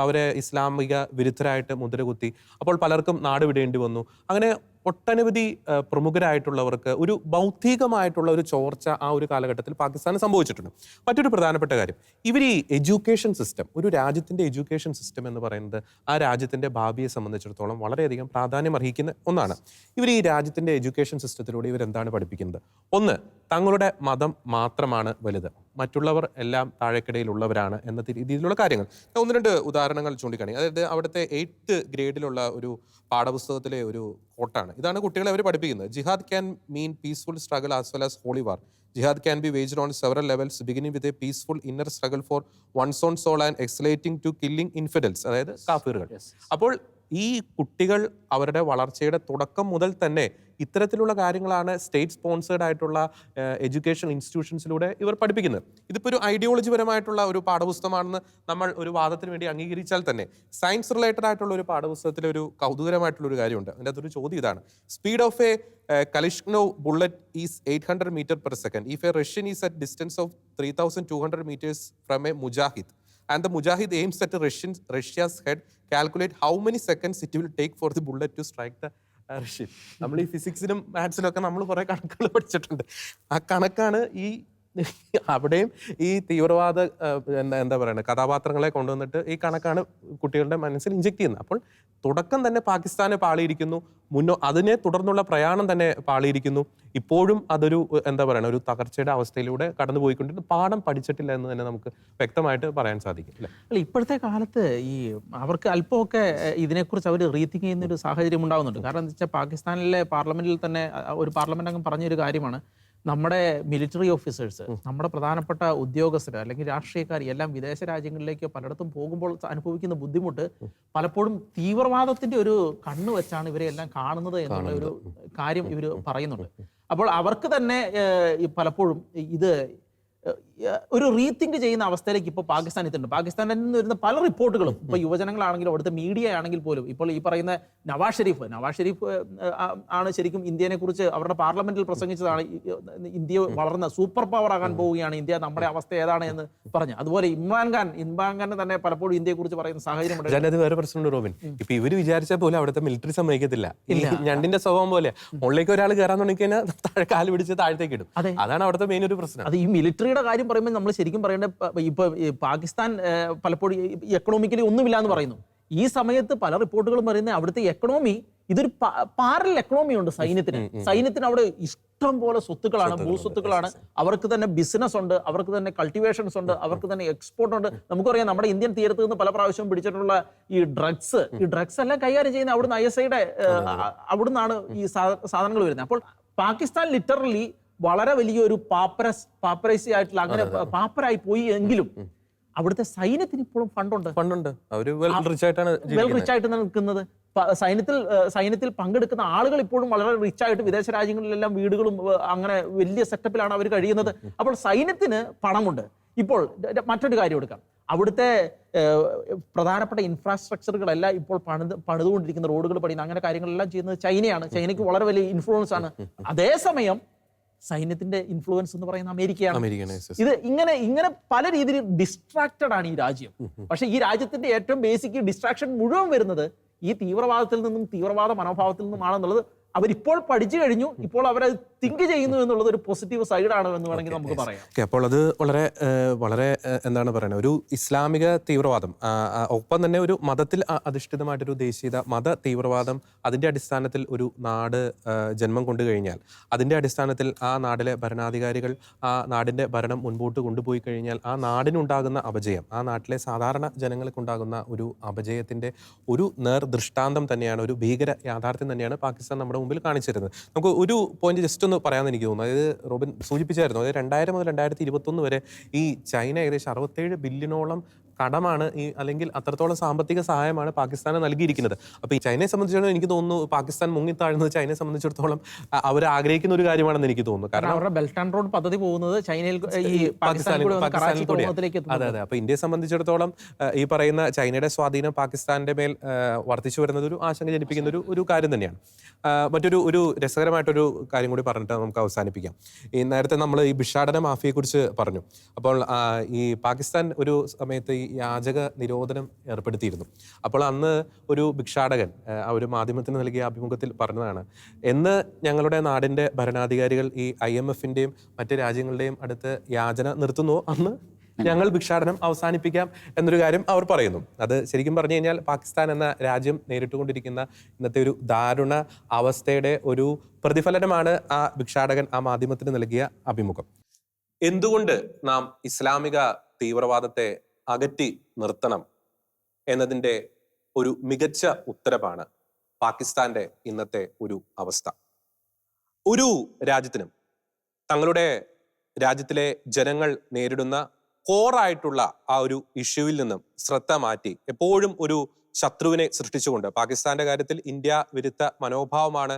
അവരെ ഇസ്ലാമിക വിരുദ്ധരായിട്ട് മുദ്രകുത്തി. അപ്പോൾ പലർക്കും നാട് വിടേണ്ടി വന്നു. അങ്ങനെ ഒട്ടനവധി പ്രമുഖരായിട്ടുള്ളവർക്ക് ഒരു ബൗദ്ധികമായിട്ടുള്ള ഒരു ചോർച്ച ആ ഒരു കാലഘട്ടത്തിൽ പാകിസ്ഥാന് സംഭവിച്ചിട്ടുണ്ട്. മറ്റൊരു പ്രധാനപ്പെട്ട കാര്യം, ഇവർ ഈ എഡ്യൂക്കേഷൻ സിസ്റ്റം, ഒരു രാജ്യത്തിൻ്റെ എഡ്യൂക്കേഷൻ സിസ്റ്റം എന്ന് പറയുന്നത് ആ രാജ്യത്തിൻ്റെ ഭാവിയെ സംബന്ധിച്ചിടത്തോളം വളരെയധികം പ്രാധാന്യം അർഹിക്കുന്ന ഒന്നാണ്. ഇവർ ഈ രാജ്യത്തിൻ്റെ എഡ്യൂക്കേഷൻ സിസ്റ്റത്തിലൂടെ ഇവരെന്താണ് പഠിപ്പിക്കുന്നത്? ഒന്ന്, തങ്ങളുടെ മതം മാത്രമാണ് വലുത്, മറ്റുള്ളവർ എല്ലാം താഴെക്കിടയിലുള്ളവരാണ് എന്ന രീതിയിലുള്ള കാര്യങ്ങൾ. ഞാൻ ഒന്ന് രണ്ട് ഉദാഹരണങ്ങൾ ചൂണ്ടിക്കാണി. അതായത് അവിടുത്തെ 8th ഗ്രേഡിലുള്ള ഒരു പാഠപുസ്തകത്തിലെ ഒരു കോട്ടാണ്. ഇതാണ് കുട്ടികളെ അവർ പഠിപ്പിക്കുന്നത്. ജിഹാദ് can mean peaceful struggle as well as holy war. ജിഹാദ് can be waged on several levels beginning with a peaceful inner struggle for one's own soul and escalating to killing infidels, അതായത് കാഫിറുകൾ. അപ്പോൾ ഈ കുട്ടികൾ അവരുടെ വളർച്ചയുടെ തുടക്കം മുതൽ തന്നെ ഇത്തരത്തിലുള്ള കാര്യങ്ങളാണ് സ്റ്റേറ്റ് സ്പോൺസേഡ് ആയിട്ടുള്ള എഡ്യൂക്കേഷൻ ഇൻസ്റ്റിറ്റ്യൂഷൻസിലൂടെ ഇവർ പഠിപ്പിക്കുന്നത്. ഇതിപ്പോൾ ഒരു ഐഡിയോളജി പരമായിട്ടുള്ള ഒരു പാഠപുസ്തകമാണെന്ന് നമ്മൾ ഒരു വാദത്തിന് വേണ്ടി അംഗീകരിച്ചാൽ തന്നെ സയൻസ് റിലേറ്റഡ് ആയിട്ടുള്ള ഒരു പാഠപുസ്തകത്തിലെ ഒരു കൗതുകരമായിട്ടുള്ള ഒരു കാര്യമുണ്ട്. അതിൻ്റെ അകത്തൊരു ചോദ്യം ഇതാണ്: speed of A Kalashnikov bullet is 800 meters per second. If a Russian is at distance of 3,200 meters from a Mujahid, and the Mujahid aims at Russia's head, calculate how many seconds it will take for the bullet to strike the Russian. നമ്മൾ ഈ ഫിസിക്സിനും മാത്സിനും ഒക്കെ നമ്മൾ കുറേ കണക്കുകൾ പഠിച്ചിട്ടുണ്ട്. ആ കണക്കാണ് ഈ അവിടെയും ഈ തീവ്രവാദ എന്താ പറയുക കഥാപാത്രങ്ങളെ കൊണ്ടുവന്നിട്ട് ഈ കണക്കാണ് കുട്ടികളുടെ മനസ്സിൽ ഇഞ്ചെക്ട് ചെയ്യുന്നത്. അപ്പോൾ തുടക്കം തന്നെ പാകിസ്ഥാന് പാളിയിരിക്കുന്നു, അതിനെ തുടർന്നുള്ള പ്രയാണം തന്നെ പാളിയിരിക്കുന്നു. ഇപ്പോഴും അതൊരു എന്താ പറയുക ഒരു തകർച്ചയുടെ അവസ്ഥയിലൂടെ കടന്നു പോയിക്കൊണ്ടിരുന്നു. പാഠം പഠിച്ചിട്ടില്ല എന്ന് തന്നെ നമുക്ക് വ്യക്തമായിട്ട് പറയാൻ സാധിക്കും. അല്ല, ഇപ്പോഴത്തെ കാലത്ത് ഈ അവർക്ക് അല്പമൊക്കെ ഇതിനെക്കുറിച്ച് അവർ റീതിങ്ക് ചെയ്യുന്ന ഒരു സാഹചര്യം ഉണ്ടാകുന്നുണ്ട്. കാരണം എന്താ വെച്ചാൽ പാകിസ്ഥാനിലെ പാർലമെന്റിൽ തന്നെ ഒരു പാർലമെന്റ് അംഗം പറഞ്ഞൊരു കാര്യമാണ്, നമ്മുടെ മിലിറ്ററി ഓഫീസേഴ്സ്, നമ്മുടെ പ്രധാനപ്പെട്ട ഉദ്യോഗസ്ഥർ അല്ലെങ്കിൽ രാഷ്ട്രീയക്കാർ എല്ലാം വിദേശ രാജ്യങ്ങളിലേക്ക് പലയിടത്തും പോകുമ്പോൾ അനുഭവിക്കുന്ന ബുദ്ധിമുട്ട് പലപ്പോഴും തീവ്രവാദത്തിന്റെ ഒരു കണ്ണ് വെച്ചാണ് ഇവരെ എല്ലാം കാണുന്നത് എന്നുള്ള ഒരു കാര്യം ഇവർ പറയുന്നുണ്ട്. അപ്പോൾ അവർക്ക് തന്നെ പലപ്പോഴും ഇത് ഒരു റീതിങ്ക് ചെയ്യുന്ന അവസ്ഥയിലേക്ക് ഇപ്പോൾ പാകിസ്ഥാൻ എത്തുന്നുണ്ട്. പാകിസ്ഥാനിൽ നിന്ന് വരുന്ന പല റിപ്പോർട്ടുകളും ഇപ്പോൾ യുവജനങ്ങളാണെങ്കിലും അവിടുത്തെ മീഡിയ ആണെങ്കിൽ പോലും ഇപ്പോൾ ഈ പറയുന്ന നവാസ് ഷെരീഫ് ആണ് ശരിക്കും ഇന്ത്യനെ കുറിച്ച് അവരുടെ പാർലമെന്റിൽ പ്രസംഗിച്ചതാണ്. ഇന്ത്യ വളർന്ന സൂപ്പർ പവർ ആകാൻ പോവുകയാണ്, ഇന്ത്യ നമ്മുടെ അവസ്ഥ ഏതാണ് എന്ന് പറഞ്ഞു. അതുപോലെ ഇമ്രാൻഖാൻ തന്നെ പലപ്പോഴും ഇന്ത്യയെ കുറിച്ച് പറയുന്ന സാഹചര്യം. അത് വേറെ പ്രശ്നമുണ്ട് റോബിൻ. ഇപ്പൊ ഇവര് വിചാരിച്ചാൽ പോലും അവിടുത്തെ മിലിറ്ററി സമ്മതിക്കത്തില്ല. ഞണ്ടിന്റെ സ്വഭാവം പോലെ ഉള്ളിലേക്ക് ഒരാൾ കയറാൻ തുടങ്ങി കഴിഞ്ഞാൽ താഴെ കാല് പിടിച്ച് താഴത്തേക്ക് ഇടും. അതാണ് അവിടുത്തെ മെയിൻ ഒരു പ്രശ്നം. അത് ഈ മിലിറ്ററിയുടെ കാര്യം പറയുമ്പോൾ നമ്മൾ ശരിക്കും പറയേണ്ടത് ഇപ്പൊ പാകിസ്ഥാൻ പലപ്പോഴും എക്കണോമിക്കലി ഒന്നുമില്ല എന്ന് പറയുന്നു. ഈ സമയത്ത് പല റിപ്പോർട്ടുകളും പറയുന്നത് അവിടുത്തെ എക്കണോമി ഇതൊരു പാരലൽ എക്കണോമി ഉണ്ട് സൈന്യത്തിന് അവിടെ ഇഷ്ടം പോലെ സ്വത്തുക്കളാണ്, ഭൂസ്വത്തുക്കളാണ്. അവർക്ക് തന്നെ ബിസിനസ് ഉണ്ട്, അവർക്ക് തന്നെ കൾട്ടിവേഷൻസ് ഉണ്ട്, അവർക്ക് തന്നെ എക്സ്പോർട്ട് ഉണ്ട്. നമുക്കറിയാം നമ്മുടെ ഇന്ത്യൻ തീരത്ത് നിന്ന് പല പ്രാവശ്യം പിടിച്ചിട്ടുള്ള ഈ ഡ്രഗ്സ് എല്ലാം കൈകാര്യം ചെയ്യുന്ന അവിടുന്ന് ISIയുടെ അവിടുന്നാണ് ഈ സാധനങ്ങൾ വരുന്നത്. അപ്പോൾ പാകിസ്ഥാൻ ലിറ്ററലി വളരെ വലിയൊരു പാപ്പരൈസി ആയിട്ടുള്ള അങ്ങനെ പാപ്പരായി പോയി എങ്കിലും അവിടുത്തെ സൈന്യത്തിന് ഇപ്പോഴും ഫണ്ടുണ്ട്. വെൽ റിച്ച് ആയിട്ട് നിൽക്കുന്നത്. സൈന്യത്തിൽ പങ്കെടുക്കുന്ന ആളുകൾ ഇപ്പോഴും വളരെ റിച്ച് ആയിട്ട് വിദേശ രാജ്യങ്ങളിലെല്ലാം വീടുകളും അങ്ങനെ വലിയ സെറ്റപ്പിലാണ് അവർ കഴിയുന്നത്. അപ്പോൾ സൈന്യത്തിന് പണമുണ്ട്. ഇപ്പോൾ മറ്റൊരു കാര്യം എടുക്കാം, അവിടുത്തെ പ്രധാനപ്പെട്ട ഇൻഫ്രാസ്ട്രക്ചറുകളെല്ലാം ഇപ്പോൾ പണിതുകൊണ്ടിരിക്കുന്ന റോഡുകൾ പണിയുന്ന അങ്ങനെ കാര്യങ്ങളെല്ലാം ചെയ്യുന്നത് ചൈനയാണ്. ചൈനയ്ക്ക് വളരെ വലിയ ഇൻഫ്ലുവൻസ് ആണ്. അതേസമയം സൈന്യത്തിന്റെ ഇൻഫ്ലുവൻസ് എന്ന് പറയുന്ന അമേരിക്കയാണ്. ഇത് ഇങ്ങനെ പല രീതിയിൽ ഡിസ്ട്രാക്റ്റഡ് ആണ് ഈ രാജ്യം. പക്ഷെ ഈ രാജ്യത്തിന്റെ ഏറ്റവും ബേസിക് ഡിസ്ട്രാക്ഷൻ മുഴുവൻ വരുന്നത് ഈ തീവ്രവാദത്തിൽ നിന്നും തീവ്രവാദ മനോഭാവത്തിൽ നിന്നുമാണെന്നുള്ളത് അവരിപ്പോൾ പഠിച്ചു കഴിഞ്ഞു. ഇപ്പോൾ അവരത് തിങ്ക് ചെയ്യുന്നു എന്നുള്ളത് ഒരു പോസിറ്റീവ് സൈഡാണ് എന്ന് വേണമെങ്കിൽ നമുക്ക് പറയാം. അപ്പോൾ അത് വളരെ എന്താണ് പറയുന്നത്, ഒരു ഇസ്ലാമിക തീവ്രവാദം, ഒപ്പം തന്നെ ഒരു മതത്തിൽ അധിഷ്ഠിതമായിട്ടൊരു ദേശീയത മത തീവ്രവാദം, അതിൻ്റെ അടിസ്ഥാനത്തിൽ ഒരു നാട് ജന്മം കൊണ്ടു കഴിഞ്ഞാൽ അതിൻ്റെ അടിസ്ഥാനത്തിൽ ആ നാട്ടിലെ ഭരണാധികാരികൾ ആ നാടിൻ്റെ ഭരണം മുൻപോട്ട് കൊണ്ടുപോയി കഴിഞ്ഞാൽ ആ നാടിനുണ്ടാകുന്ന അപജയം, ആ നാട്ടിലെ സാധാരണ ജനങ്ങൾക്കുണ്ടാകുന്ന ഒരു അപജയത്തിൻ്റെ ഒരു ദൃഷ്ടാന്തം തന്നെയാണ്, ഒരു ഭീകര യാഥാർത്ഥ്യം തന്നെയാണ് പാകിസ്ഥാൻ നമ്മുടെ മുമ്പിൽ കാണിച്ചിരുന്നത്. നമുക്ക് ഒരു പോയിന്റ് ജസ്റ്റ് ഒന്ന് പറയാമെന്ന് എനിക്ക് തോന്നുന്നു. അതായത് റോബിൻ സൂചിപ്പിച്ചായിരുന്നു, അതായത് 2000 മുതൽ 2021 വരെ ഈ ചൈന ഏകദേശം 67 ബില്യണോളം കടമാണ് അല്ലെങ്കിൽ അത്രത്തോളം സാമ്പത്തിക സഹായമാണ് പാകിസ്ഥാന് നൽകിയിരിക്കുന്നത്. അപ്പൊ ഈ ചൈനയെ സംബന്ധിച്ചിടത്തോളം എനിക്ക് തോന്നുന്നു പാകിസ്ഥാൻ മുങ്ങിത്താഴുന്നത് ചൈനയെ സംബന്ധിച്ചിടത്തോളം അവർ ആഗ്രഹിക്കുന്ന ഒരു കാര്യമാണെന്ന് എനിക്ക് തോന്നുന്നു. കാരണം അവരുടെ ബെൽറ്റ് ആൻഡ് റോഡ് പദ്ധതി പോകുന്നത് ചൈനയിൽ ഈ പാകിസ്ഥാനിൽ കൂടി വന്ന് കറാച്ചി തുറമുഖത്തിലേക്ക് അതെ എത്തുന്നത്. അതെ. അപ്പൊ ഇന്ത്യയെ സംബന്ധിച്ചിടത്തോളം ഈ പറയുന്ന ചൈനയുടെ സ്വാധീനം പാകിസ്ഥാന്റെ മേൽ വർദ്ധിച്ചു വരുന്നത് ഒരു ആശങ്ക ജനിപ്പിക്കുന്ന ഒരു കാര്യം തന്നെയാണ്. മറ്റൊരു രസകരമായിട്ടൊരു കാര്യം കൂടി പറഞ്ഞിട്ട് നമുക്ക് അവസാനിപ്പിക്കാം. ഈ നേരത്തെ നമ്മൾ ഈ ഭിക്ഷാടന മാഫിയെക്കുറിച്ച് പറഞ്ഞു. അപ്പോൾ ഈ പാകിസ്ഥാൻ ഒരു സമയത്ത് ഈ യാചക നിരോധനം ഏർപ്പെടുത്തിയിരുന്നു. അപ്പോൾ അന്ന് ഒരു ഭിക്ഷാടകൻ ആ ഒരു മാധ്യമത്തിന് നൽകിയ അഭിമുഖത്തിൽ പറഞ്ഞതാണ്, എന്ന് ഞങ്ങളുടെ നാടിൻ്റെ ഭരണാധികാരികൾ ഈ IMFന്റെയും മറ്റ് രാജ്യങ്ങളുടെയും അടുത്ത് യാചന നിർത്തുന്നു, അന്ന് ഞങ്ങൾ ഭിക്ഷാടനം അവസാനിപ്പിക്കാം എന്നൊരു കാര്യം അവർ പറയുന്നു. അത് ശരിക്കും പറഞ്ഞു കഴിഞ്ഞാൽ പാകിസ്ഥാൻ എന്ന രാജ്യം നേരിട്ടുകൊണ്ടിരിക്കുന്ന ഇന്നത്തെ ഒരു ദാരുണ അവസ്ഥയുടെ ഒരു പ്രതിഫലനമാണ് ആ ഭിക്ഷാടകൻ ആ മാധ്യമത്തിന് നൽകിയ അഭിമുഖം. എന്തുകൊണ്ട് നാം ഇസ്ലാമിക തീവ്രവാദത്തെ അകറ്റി നിർത്തണം എന്നതിൻ്റെ ഒരു മികച്ച ഉത്തരമാണ് പാകിസ്ഥാന്റെ ഇന്നത്തെ ഒരു അവസ്ഥ. ഒരു രാജ്യത്തിനും തങ്ങളുടെ രാജ്യത്തിലെ ജനങ്ങൾ നേരിടുന്ന കോറായിട്ടുള്ള ആ ഒരു ഇഷ്യൂവിൽ നിന്നും ശ്രദ്ധ മാറ്റി എപ്പോഴും ഒരു ശത്രുവിനെ സൃഷ്ടിച്ചുകൊണ്ട്, പാകിസ്ഥാന്റെ കാര്യത്തിൽ ഇന്ത്യ വിരുദ്ധ മനോഭാവമാണ്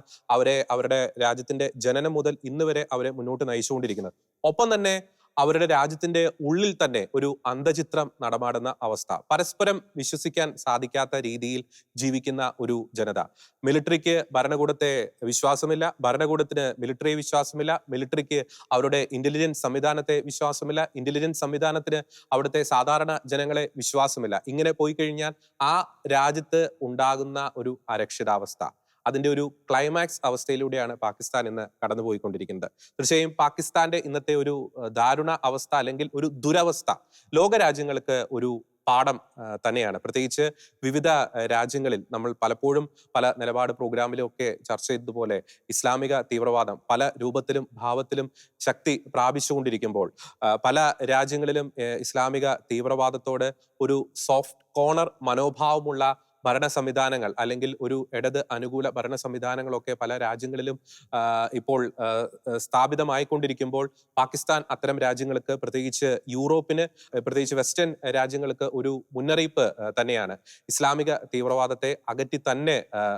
അവരുടെ രാജ്യത്തിന്റെ ജനനം മുതൽ ഇന്ന് വരെ അവരെ മുന്നോട്ട് നയിച്ചുകൊണ്ടിരിക്കുന്നത്. ഒപ്പം തന്നെ അവരുടെ രാജ്യത്തിന്റെ ഉള്ളിൽ തന്നെ ഒരു അന്തചിത്രം നടമാടുന്ന അവസ്ഥ, പരസ്പരം വിശ്വസിക്കാൻ സാധിക്കാത്ത രീതിയിൽ ജീവിക്കുന്ന ഒരു ജനത. മിലിറ്ററിക്ക് ഭരണകൂടത്തെ വിശ്വാസമില്ല, ഭരണകൂടത്തിന് മിലിറ്ററിയെ വിശ്വാസമില്ല, മിലിറ്ററിക്ക് അവരുടെ ഇന്റലിജൻസ് സംവിധാനത്തെ വിശ്വാസമില്ല, ഇന്റലിജൻസ് സംവിധാനത്തിന് അവിടുത്തെ സാധാരണ ജനങ്ങളെ വിശ്വാസമില്ല. ഇങ്ങനെ പോയി കഴിഞ്ഞാൽ ആ രാജ്യത്ത് ഉണ്ടാകുന്ന ഒരു അരക്ഷിതാവസ്ഥ, അതിന്റെ ഒരു ക്ലൈമാക്സ് അവസ്ഥയിലൂടെയാണ് പാകിസ്ഥാൻ ഇന്ന് കടന്നുപോയിക്കൊണ്ടിരിക്കുന്നത്. തീർച്ചയായും പാകിസ്ഥാന്റെ ഇന്നത്തെ ഒരു ദാരുണ അവസ്ഥ അല്ലെങ്കിൽ ഒരു ദുരവസ്ഥ ലോകരാജ്യങ്ങൾക്ക് ഒരു പാഠം തന്നെയാണ്. പ്രത്യേകിച്ച് വിവിധ രാജ്യങ്ങളിൽ നമ്മൾ പലപ്പോഴും പല നിലപാട് പ്രോഗ്രാമിലും ഒക്കെ ചർച്ച ചെയ്തതുപോലെ ഇസ്ലാമിക തീവ്രവാദം പല രൂപത്തിലും ഭാവത്തിലും ശക്തി പ്രാപിച്ചുകൊണ്ടിരിക്കുമ്പോൾ പല രാജ്യങ്ങളിലും ഇസ്ലാമിക തീവ്രവാദത്തോട് ഒരു സോഫ്റ്റ് കോർണർ മനോഭാവമുള്ള ഭരണ സംവിധാനങ്ങൾ അല്ലെങ്കിൽ ഒരു ഇടത് അനുകൂല ഭരണ സംവിധാനങ്ങളൊക്കെ പല രാജ്യങ്ങളിലും ഇപ്പോൾ സ്ഥാപിതമായിക്കൊണ്ടിരിക്കുമ്പോൾ പാകിസ്ഥാൻ അത്തരം രാജ്യങ്ങൾക്ക്, പ്രത്യേകിച്ച് യൂറോപ്പിന്, പ്രത്യേകിച്ച് വെസ്റ്റേൺ രാജ്യങ്ങൾക്ക് ഒരു മുന്നറിയിപ്പ് തന്നെയാണ്. ഇസ്ലാമിക തീവ്രവാദത്തെ അകറ്റി തന്നെ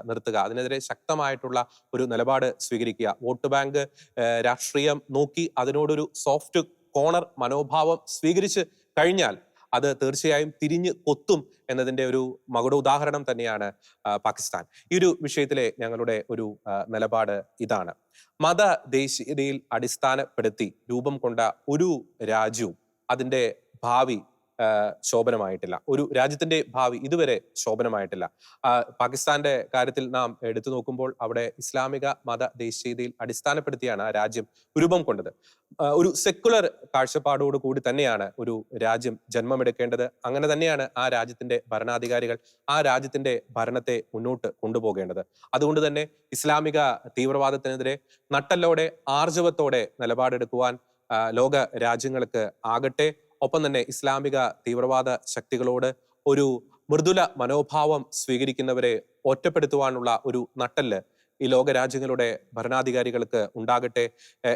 നിർത്തുക, അതിനെതിരെ ശക്തമായിട്ടുള്ള ഒരു നിലപാട് സ്വീകരിക്കുക. വോട്ട് ബാങ്ക് രാഷ്ട്രീയം നോക്കി അതിനോടൊരു സോഫ്റ്റ് കോർണർ മനോഭാവം സ്വീകരിച്ച് കഴിഞ്ഞാൽ അത് തീർച്ചയായും തിരിഞ്ഞ് കൊത്തും എന്നതിന്റെ ഒരു മകുട ഉദാഹരണം തന്നെയാണ് പാകിസ്ഥാൻ. ഈ ഒരു വിഷയത്തിലെ ഞങ്ങളുടെ ഒരു നിലപാട് ഇതാണ്. മതദേശീയതയിൽ അടിസ്ഥാനപ്പെടുത്തി രൂപം കൊണ്ട ഒരു രാജ്യവും അതിന്റെ ഭാവി ശോഭനമായിട്ടില്ല. ഒരു രാജ്യത്തിന്റെ ഭാവി ഇതുവരെ ശോഭനമായിട്ടില്ല. പാകിസ്ഥാന്റെ കാര്യത്തിൽ നാം എടുത്തു നോക്കുമ്പോൾ അവിടെ ഇസ്ലാമിക മതദേശീയതയിൽ അടിസ്ഥാനപ്പെടുത്തിയാണ് ആ രാജ്യം രൂപം കൊണ്ടത്. ഒരു സെക്കുലർ കാഴ്ചപ്പാടോട് കൂടി തന്നെയാണ് ഒരു രാജ്യം ജന്മമെടുക്കേണ്ടത്. അങ്ങനെ തന്നെയാണ് ആ രാജ്യത്തിന്റെ ഭരണാധികാരികൾ ആ രാജ്യത്തിന്റെ ഭരണത്തെ മുന്നോട്ട് കൊണ്ടുപോകേണ്ടത്. അതുകൊണ്ട് തന്നെ ഇസ്ലാമിക തീവ്രവാദത്തിനെതിരെ നട്ടല്ലോടെ ആർജവത്തോടെ നിലപാടെടുക്കുവാൻ ലോക രാജ്യങ്ങൾക്ക് ആകട്ടെ. ഒപ്പം തന്നെ ഇസ്ലാമിക തീവ്രവാദ ശക്തികളോട് ഒരു മൃദുല മനോഭാവം സ്വീകരിക്കുന്നവരെ ഒറ്റപ്പെടുത്തുവാനുള്ള ഒരു നട്ടെല്ല് ഈ ലോകരാജ്യങ്ങളുടെ ഭരണാധികാരികൾക്ക് ഉണ്ടാകട്ടെ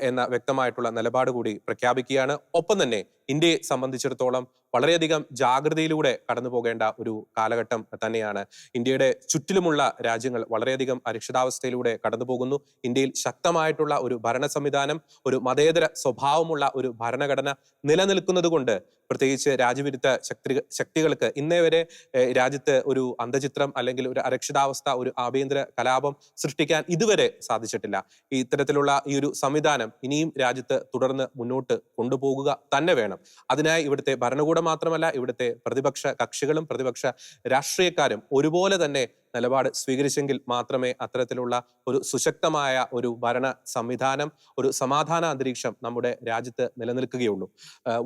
എന്ന വ്യക്തമായിട്ടുള്ള നിലപാട് കൂടി പ്രഖ്യാപിക്കുകയാണ്. ഒപ്പം തന്നെ ഇന്ത്യയെ സംബന്ധിച്ചിടത്തോളം വളരെയധികം ജാഗ്രതയിലൂടെ കടന്നു പോകേണ്ട ഒരു കാലഘട്ടം തന്നെയാണ്. ഇന്ത്യയുടെ ചുറ്റിലുമുള്ള രാജ്യങ്ങൾ വളരെയധികം അരക്ഷിതാവസ്ഥയിലൂടെ കടന്നു പോകുന്നു. ഇന്ത്യയിൽ ശക്തമായിട്ടുള്ള ഒരു ഭരണ സംവിധാനം, ഒരു മതേതര സ്വഭാവമുള്ള ഒരു ഭരണഘടന നിലനിൽക്കുന്നത് കൊണ്ട് പ്രത്യേകിച്ച് രാജ്യവിരുദ്ധ ശക്തികൾക്ക് ഇന്നേ വരെ രാജ്യത്ത് ഒരു അന്തചിത്രം അല്ലെങ്കിൽ ഒരു അരക്ഷിതാവസ്ഥ, ഒരു ആഭ്യന്തര കലാപം സൃഷ്ടിക്കാൻ ഇതുവരെ സാധിച്ചിട്ടില്ല. ഇത്തരത്തിലുള്ള ഈ ഒരു സംവിധാനം ഇനിയും രാജ്യത്ത് തുടർന്ന് മുന്നോട്ട് കൊണ്ടുപോകുക തന്നെ വേണം. അതിനായി ഇവിടുത്തെ ഭരണകൂടം മാത്രമല്ല, ഇവിടുത്തെ പ്രതിപക്ഷ കക്ഷികളും പ്രതിപക്ഷ രാഷ്ട്രീയക്കാരും ഒരുപോലെ തന്നെ നിലപാട് സ്വീകരിച്ചെങ്കിൽ മാത്രമേ അത്തരത്തിലുള്ള ഒരു സുശക്തമായ ഒരു ഭരണ സംവിധാനം, ഒരു സമാധാന അന്തരീക്ഷം നമ്മുടെ രാജ്യത്ത് നിലനിൽക്കുകയുള്ളൂ.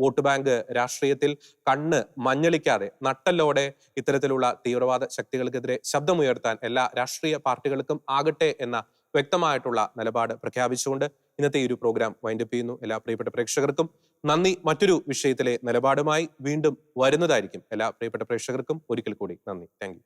വോട്ട് ബാങ്ക് രാഷ്ട്രീയത്തിൽ കണ്ണ് മഞ്ഞളിക്കാതെ നട്ടല്ലോടെ ഇത്തരത്തിലുള്ള തീവ്രവാദ ശക്തികൾക്കെതിരെ ശബ്ദമുയർത്താൻ എല്ലാ രാഷ്ട്രീയ പാർട്ടികൾക്കും ആകട്ടെ എന്ന വ്യക്തമായിട്ടുള്ള നിലപാട് പ്രഖ്യാപിച്ചുകൊണ്ട് ഇന്നത്തെ ഈ ഒരു പ്രോഗ്രാം വൈൻഡപ്പ് ചെയ്യുന്നു. എല്ലാ പ്രിയപ്പെട്ട പ്രേക്ഷകർക്കും നന്ദി. മറ്റൊരു വിഷയത്തിലെ നിലപാടുമായി വീണ്ടും വരുന്നതായിരിക്കും. എല്ലാ പ്രിയപ്പെട്ട പ്രേക്ഷകർക്കും ഒരിക്കൽ കൂടി നന്ദി. Thank you.